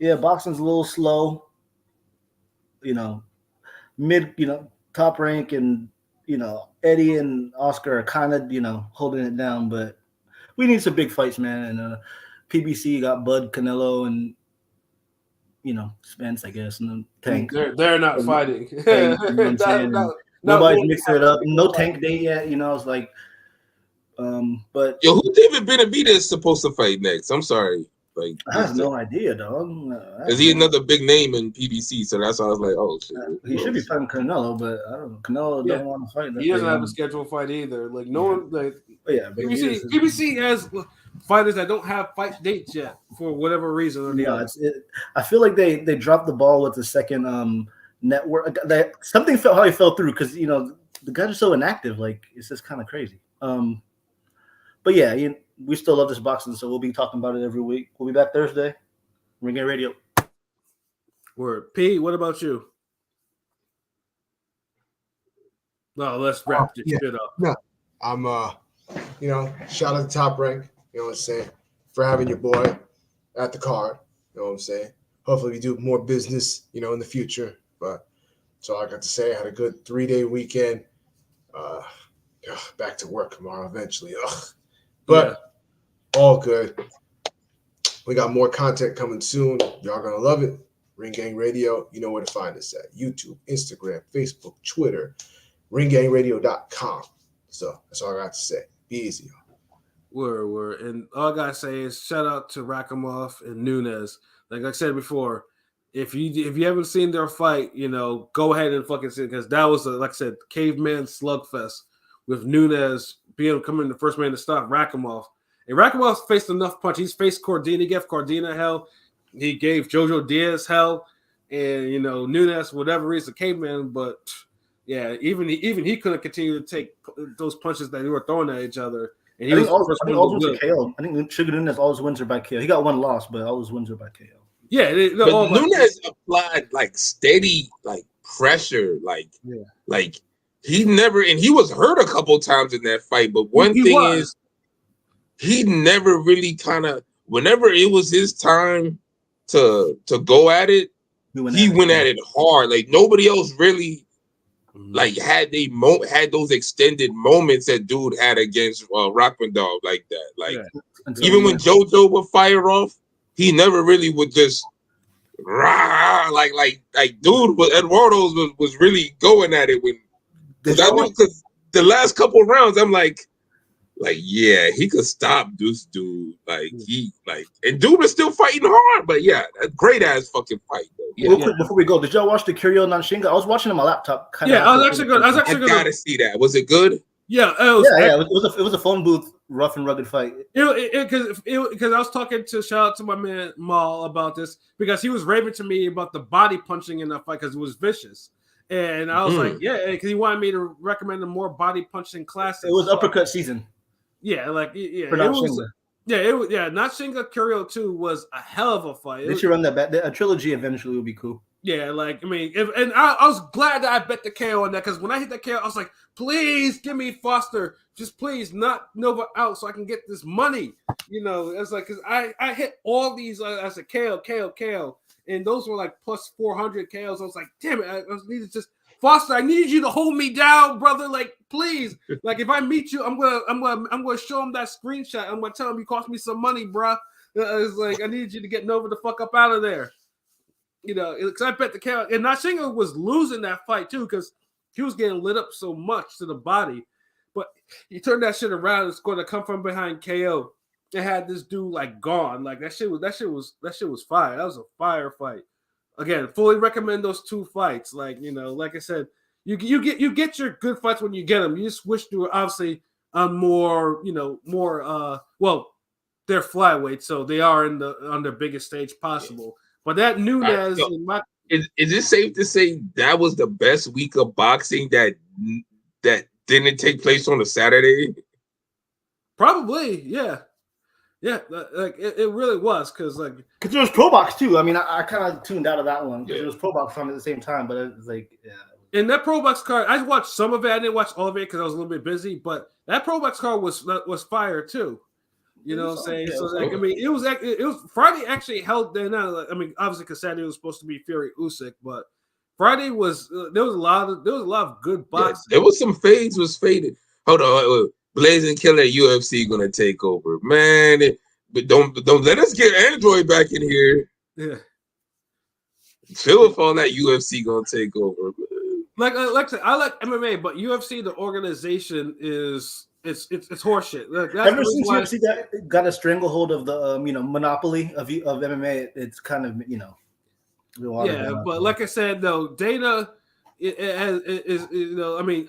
Boxing's a little slow. Mid, Top Rank and Eddie and Oscar are kind of holding it down, but we need some big fights, man. And PBC got Bud, Canelo, and Spence, I guess, and then Tank. They're not fighting. Tank, nobody's mixing it up. No Tank Day yet. It's like, but yo, who David Benavidez is supposed to fight next? I'm sorry. Like, I have no idea, dog. Is he another big name in PBC? So that's why I was like, oh shit. He should be fighting Canelo, but I don't know. Canelo don't want to fight. He doesn't have a scheduled fight either. Like, no one, like, PBC has fighters that don't have fight dates yet for whatever reason. I feel like they dropped the ball with the second network. Something how he fell through because the guys are so inactive. Like, it's just kind of crazy. But yeah, we still love this boxing, so we'll be talking about it every week. We'll be back Thursday. Ring Gang Radio. Word. P, what about you? No, let's wrap this shit up. No, I'm shout out to Top Rank, you know what I'm saying, for having your boy at the card, you know what I'm saying. Hopefully we do more business, in the future. But that's all I got to say. I had a good 3-day weekend. Back to work tomorrow eventually. But all good. We got more content coming soon. Y'all gonna love it. Ring Gang Radio, you know where to find us at. YouTube, Instagram, Facebook, Twitter, ringgangradio.com. So that's all I got to say. Be easy. Word. And all I gotta say is shout out to Rakhimov and Nunes. Like I said before, if you haven't seen their fight, go ahead and fucking see it, because that was like I said, caveman slugfest with Nunes coming the first man to stop Rakhimov. And Rakhimov faced enough punch. He's faced Cordina. He gave Cordina hell. He gave Jojo Diaz hell. And Nunes, whatever reason, caveman, but yeah, even he couldn't continue to take those punches that they were throwing at each other. And he was all his wins are KO. I think Sugar Nunes, all his wins are by KO. He got one loss, but all his wins are by KO. Yeah, but Nunes applied like steady like pressure, like he never, and he was hurt a couple times in that fight. But one thing is, he never really kind of, whenever it was his time to go at it, he went at it hard. Like nobody else really like had those extended moments that dude had against Rakhimov like that. Like even when JoJo would fire off, he never really would just like dude. But Eduardo was really going at it when because the last couple of rounds, I'm like yeah, he could stop this dude. And dude was still fighting hard, but yeah, a great ass fucking fight though. Real quick before we go, did y'all watch the Kirill Nanshinga? I was watching on my laptop. I was actually good. I gotta see that. Was it good? Yeah, it was a phone booth, rough and rugged fight. Because I was talking to shout out to my man Mal about this because he was raving to me about the body punching in that fight because it was vicious, and I was like, yeah, because he wanted me to recommend a more body punching classic. It was uppercut season. Yeah, Nanshinga Kirill 2 was a hell of a fight. They should run that back. A trilogy eventually would be cool. Yeah, I was glad that I bet the KO on that because when I hit the KO, I was like, please give me Foster, just please not Nova out so I can get this money. It's like because I hit all these as a KO, and those were like plus 400 KOs. I was like, damn it, I needed just. Foster, I need you to hold me down, brother. Like, please. Like, if I meet you, I'm gonna show him that screenshot. I'm gonna tell him you cost me some money, bro. It's like I need you to get Nova the fuck up out of there. Because I bet the KO. And Nanshinga was losing that fight too, because he was getting lit up so much to the body. But he turned that shit around. It's going to come from behind KO. It had this dude like gone. Like that shit was fire. That was a fire fight. Again, fully recommend those two fights. Like I said, you get your good fights when you get them. You just wish they were obviously on more, they're flyweight, so they are on their biggest stage possible. But that Nunes, is it safe to say that was the best week of boxing that didn't take place on a Saturday? Probably, yeah. Yeah, like it really was because there was Pro Box too. I mean, I kind of tuned out of that one because there was Pro Box on at the same time, but it was like, yeah. And that Pro Box card, I watched some of it. I didn't watch all of it because I was a little bit busy. But that Pro Box card was fire too. You know what I'm saying? So it was Friday actually held there now. Obviously because Saturday was supposed to be Fury Usyk, but Friday was there was a lot of good boxing. Yeah, there was some fades was faded. Hold on. Blazing Killer UFC gonna take over, man. But don't let us get Android back in here. Yeah, feel if all that UFC gonna take over. Like I said, I like MMA, but UFC, the organization it's horseshit. Ever since UFC got a stranglehold of the monopoly of MMA, it's kind of but like I said, though, Dana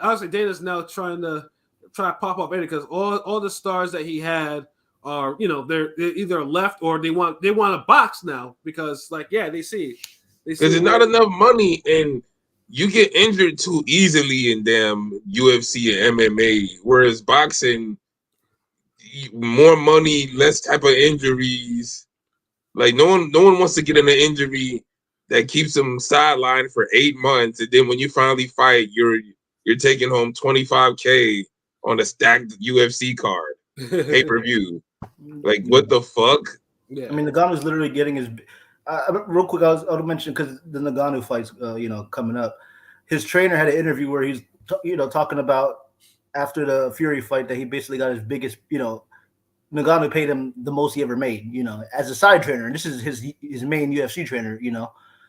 obviously Dana's now trying to pop up anything because all the stars that he had are they're either left or they want a box now because they see because there's not enough money and you get injured too easily in damn UFC and MMA, whereas boxing, more money, less type of injuries. Like no one wants to get in an injury that keeps them sidelined for 8 months, and then when you finally fight, you're taking home $25K on a stacked UFC card, pay-per-view. Like, what the fuck? Yeah. I mean, Ngannou's literally getting his... real quick, I'll mention, because the Ngannou fight's, coming up. His trainer had an interview where he's, talking about after the Fury fight that he basically got his biggest, Ngannou paid him the most he ever made, as a side trainer. And this is his main UFC trainer,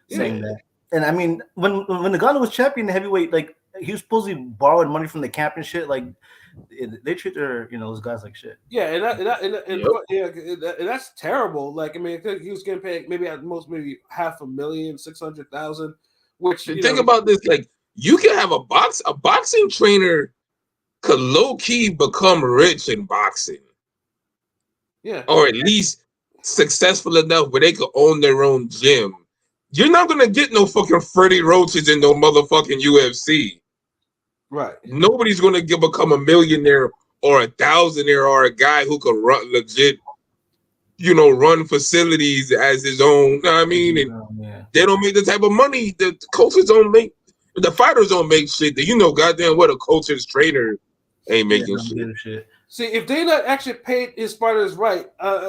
saying that. And I mean, when Ngannou was champion heavyweight, like he was supposedly borrowing money from the camp and shit. Like they treat their those guys like shit. Yeah, and that's terrible. Like I mean, he was getting paid maybe at most maybe $500,000, 600,000. Which think about this, like you can have a boxing trainer could low key become rich in boxing. Yeah, or at least successful enough where they could own their own gym. You're not gonna get no fucking Freddie Roaches in no motherfucking UFC. Right. Nobody's gonna become a millionaire or a thousandaire or a guy who could run legit, run facilities as his own. You know what I mean? And they don't make the type of money that the coaches don't make. The fighters don't make shit. Goddamn what a coach's trainer ain't making shit. See, if Dana actually paid his fighters right,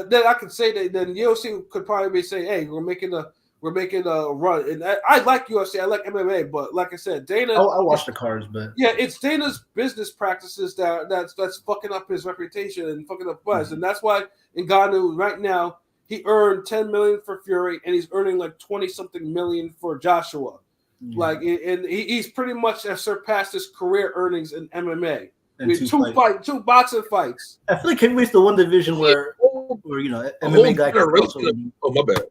then I could say that then UFC could probably say, "Hey, we're making a run." And I like UFC, I like MMA, but like I said, Dana. I watch the cards, but it's Dana's business practices that's fucking up his reputation and fucking up buzz, and that's why Ngannou right now he earned $10 million for Fury, and he's earning like 20-something million for Joshua. Like, and he's pretty much surpassed his career earnings in MMA. With two boxing fights. I feel like heavyweight's the one division where MMA guy can Oh my bad.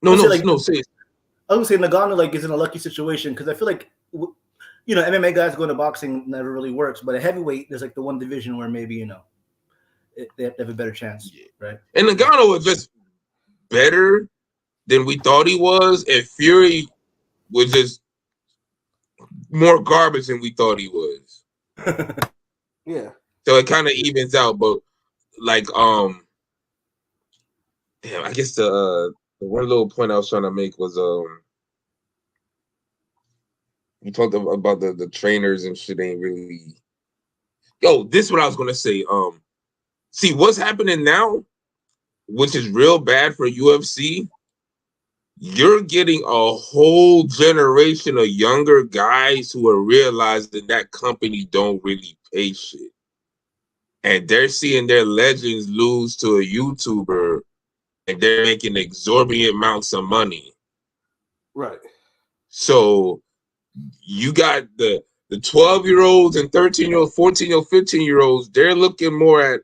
No, say it. I would say Ngannou like is in a lucky situation because I feel like MMA guys going to boxing never really works, but a heavyweight is like the one division where maybe they have a better chance, right? And Ngannou was just better than we thought he was, and Fury was just more garbage than we thought he was. Yeah. So it kind of evens out, but like I guess the one little point I was trying to make was you talked about the trainers and shit ain't really. This is what I was gonna say. See what's happening now, which is real bad for UFC. You're getting a whole generation of younger guys who are realizing that company don't really pay shit. And they're seeing their legends lose to a YouTuber and they're making exorbitant amounts of money. Right. So you got the 12-year-olds and 13-year-olds, 14-year-olds, 15-year-olds, they're looking more at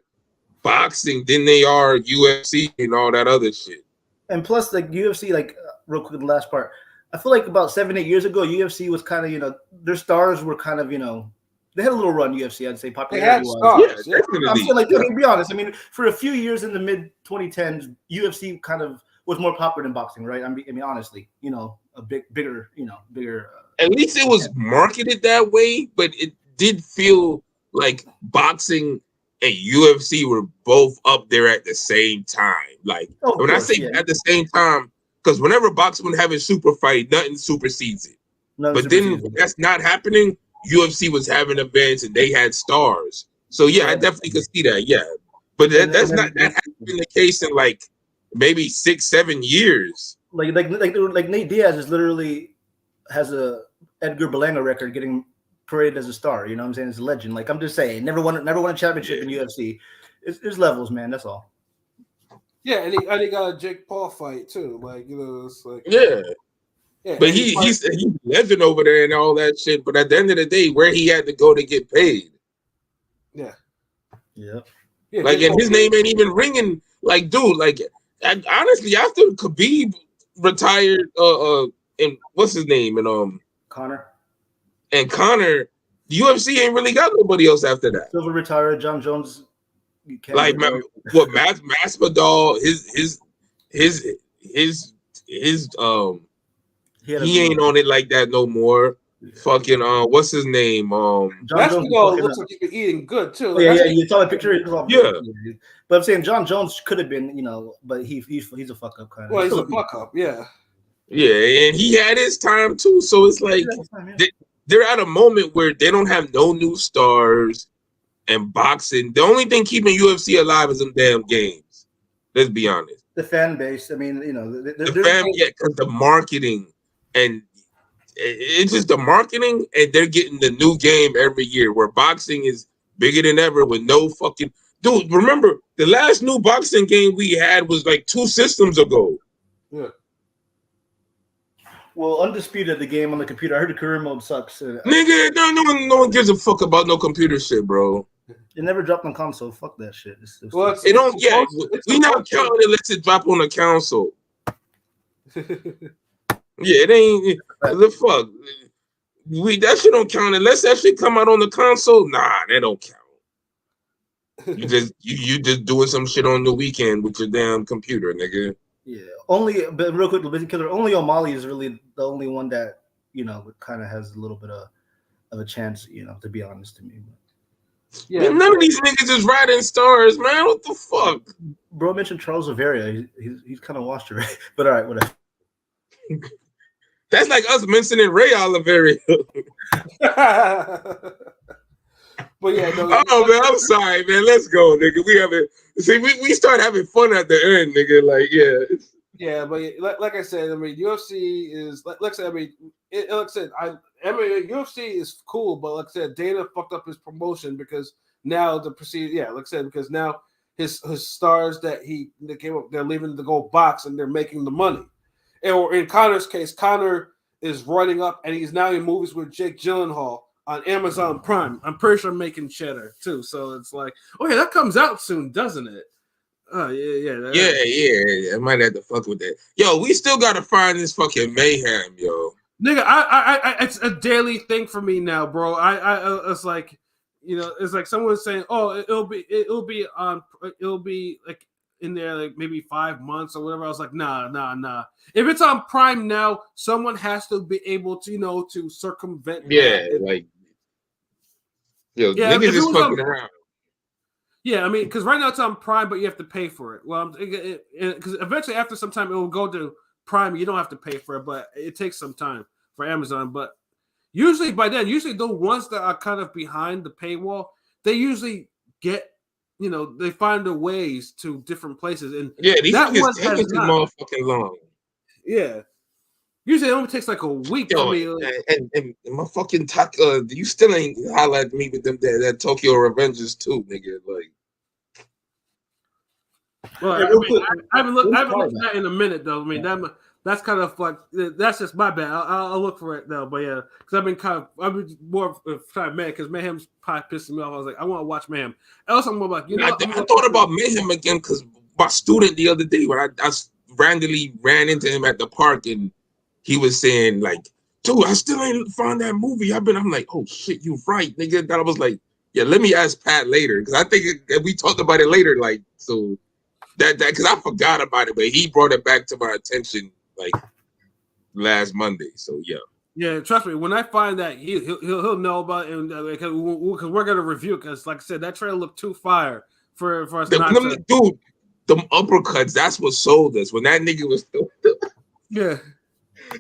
boxing than they are UFC and all that other shit. And plus, like UFC, like real quick, the last part. I feel like about 7-8 years ago, UFC was kind of, their stars were kind of, they had a little run. UFC, I'd say, popularity wise. Yeah, I'm saying, like, to be honest, I mean, for a few years in the mid 2010s, UFC kind of was more popular than boxing, right? I mean, honestly, a bigger. At least it was marketed that way, but it did feel like boxing and UFC were both up there at the same time. Like when I say at the same time, because whenever boxing would have a super fight, nothing supersedes it. But then that's not happening. UFC was having events and they had stars. So I definitely could see that. Yeah, but that hasn't been the case in like maybe 6-7 years. Like Nate Diaz is literally has a Edgar Berlanga record getting paraded as a star. You know what I'm saying? It's a legend. Like I'm just saying, never won a championship in UFC. There's levels, man. That's all. Yeah, and he got a Jake Paul fight too. Like it's like but he's a legend over there and all that shit. But at the end of the day, where he had to go to get paid. Yeah. Like, and his name ain't even ringing. Like, dude, like, honestly, after Khabib retired, and what's his name, and Conor, the UFC ain't really got nobody else after that. Silver retired, John Jones. Like, what Masvidal, he ain't on it like that no more. Yeah. Fucking what's his name? Masvidal looks like he's been eating good too. Like, you saw the picture. Yeah. But I'm saying John Jones could have been, but he's a fuck up kind of. Well, he's a fuck up, yeah. Yeah, and he had his time too. So it's like they're at a moment where they don't have no new stars. And boxing, the only thing keeping UFC alive is them damn games. Let's be honest. The fan base. I mean, the fan, because the marketing and it's just the marketing, and they're getting the new game every year. Where boxing is bigger than ever with no fucking dude. Remember the last new boxing game we had was like 2 systems ago. Yeah. Well, Undisputed, the game on the computer. I heard the career mode sucks. Nigga, no one gives a fuck about no computer shit, bro. It never dropped on console. Fuck that shit. We not counting it unless it drop on the console. Yeah, it ain't the fuck. That shit don't count unless that shit come out on the console. Nah, that don't count. You just doing some shit on the weekend with your damn computer, nigga. Yeah, but real quick, Busy Killer. Only O'Malley is really the only one that kind of has a little bit of a chance. To be honest to me. Yeah, man, none of these niggas is riding stars, man. What the fuck? Bro mentioned Charles Oliveira. He's kind of washed it, right? But all right, whatever. That's like us mentioning Ray Oliveira. But yeah, no, man, I'm sorry, man. Let's go, nigga. We start having fun at the end, nigga. Like, yeah. Yeah, but like I said, I mean, UFC is like I said. I mean, UFC is cool, but like I said, Dana fucked up his promotion because now because now his stars that they came up, they're leaving to go box and they're making the money. Or in Connor's case, Connor is running up and he's now in movies with Jake Gyllenhaal on Amazon Prime. I'm pretty sure making cheddar too. So it's like, oh yeah, that comes out soon, doesn't it? Oh yeah. Yeah. I might have to fuck with that. Yo, we still gotta find this fucking Mayhem, yo. Nigga, I it's a daily thing for me now, bro. It's like, it's like someone saying, oh, it'll be like in there like maybe 5 months or whatever. I was like, nah. If it's on Prime now, someone has to be able to to circumvent. Yeah, like, yo, niggas just fucking around. Yeah, I mean, because right now it's on Prime, but you have to pay for it. Well, because eventually after some time it will go to Prime. You don't have to pay for it, but it takes some time for Amazon. But usually by then, the ones that are kind of behind the paywall, they usually get, they find their ways to different places. And yeah, these niggas taking too motherfucking long. Yeah. Usually it only takes like a week for me. And my fucking you still ain't highlighted me with them that Tokyo Revengers too, nigga. Like, well, I haven't looked at that in a minute though. I mean, that's kind of like, that's just my bad. I'll look for it though. But yeah, because I've been more trying mad because Mayhem's probably pissing me off. I was like, I want to watch Mayhem. Else I'm like, I thought about Mayhem again because my student the other day when I randomly ran into him at the park and he was saying like, dude, I still ain't found that movie. I'm like, oh shit, you right, nigga. Then I was like, yeah, let me ask Pat later because I think we talked about it later. Like, so that because I forgot about it, but he brought it back to my attention like last Monday. So yeah. Yeah, trust me. When I find that, he'll know about it, and because we're gonna review it. Because like I said, that trailer looked too fire for us. Dude, them uppercuts. That's what sold us. When that nigga was yeah.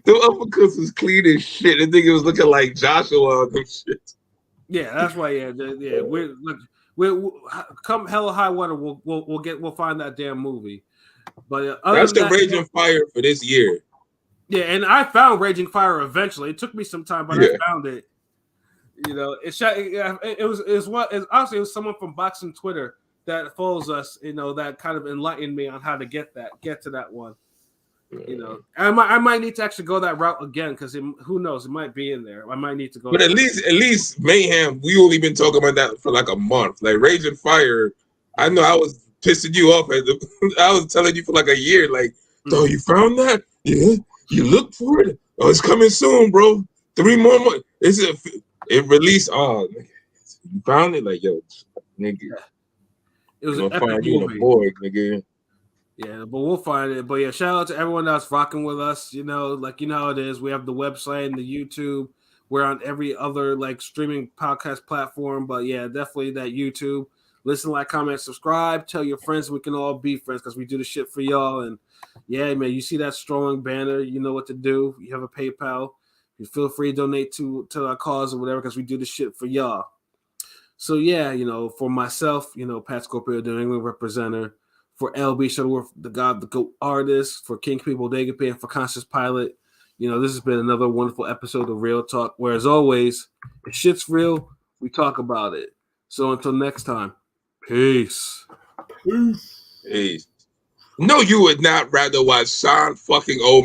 The uppercuts was clean as shit. I think it was looking like Joshua on them shit. Yeah, that's why. Yeah. We're come hell or high water. We'll find that damn movie. But that's the Raging Fire for this year. Yeah, and I found Raging Fire eventually. It took me some time, but I found it. It was someone from Boxing Twitter that follows us. That kind of enlightened me on how to get to that one. I might need to actually go that route again because who knows, it might be in there. I might need to go. But at least Mayhem, we only been talking about that for like a month. Like Raging Fire, I know I was pissing you off. I was telling you for like a year, like, oh, you found that? Yeah, you looked for it. Oh, it's coming soon, bro. 3 more months. It released. Oh, you found it? Like, yo, nigga, it was an epic find you in a board, nigga. Yeah, but we'll find it. But yeah, shout out to everyone that's rocking with us. Like how it is. We have the website and the YouTube. We're on every other like streaming podcast platform. But yeah, definitely that YouTube. Listen, like, comment, subscribe. Tell your friends we can all be friends because we do the shit for y'all. And yeah, man, you see that strong banner, you know what to do. You have a PayPal. You feel free to donate to our cause or whatever because we do the shit for y'all. So yeah, for myself, Pat Scorpio, the New England representative. For LB Shuttleworth, the God, the GOAT artist, for King People, Bodega and for Conscious Pilot. This has been another wonderful episode of Real Talk, where as always, if shit's real, we talk about it. So until next time, peace. Peace. No, you would not rather watch Sean fucking O'Malley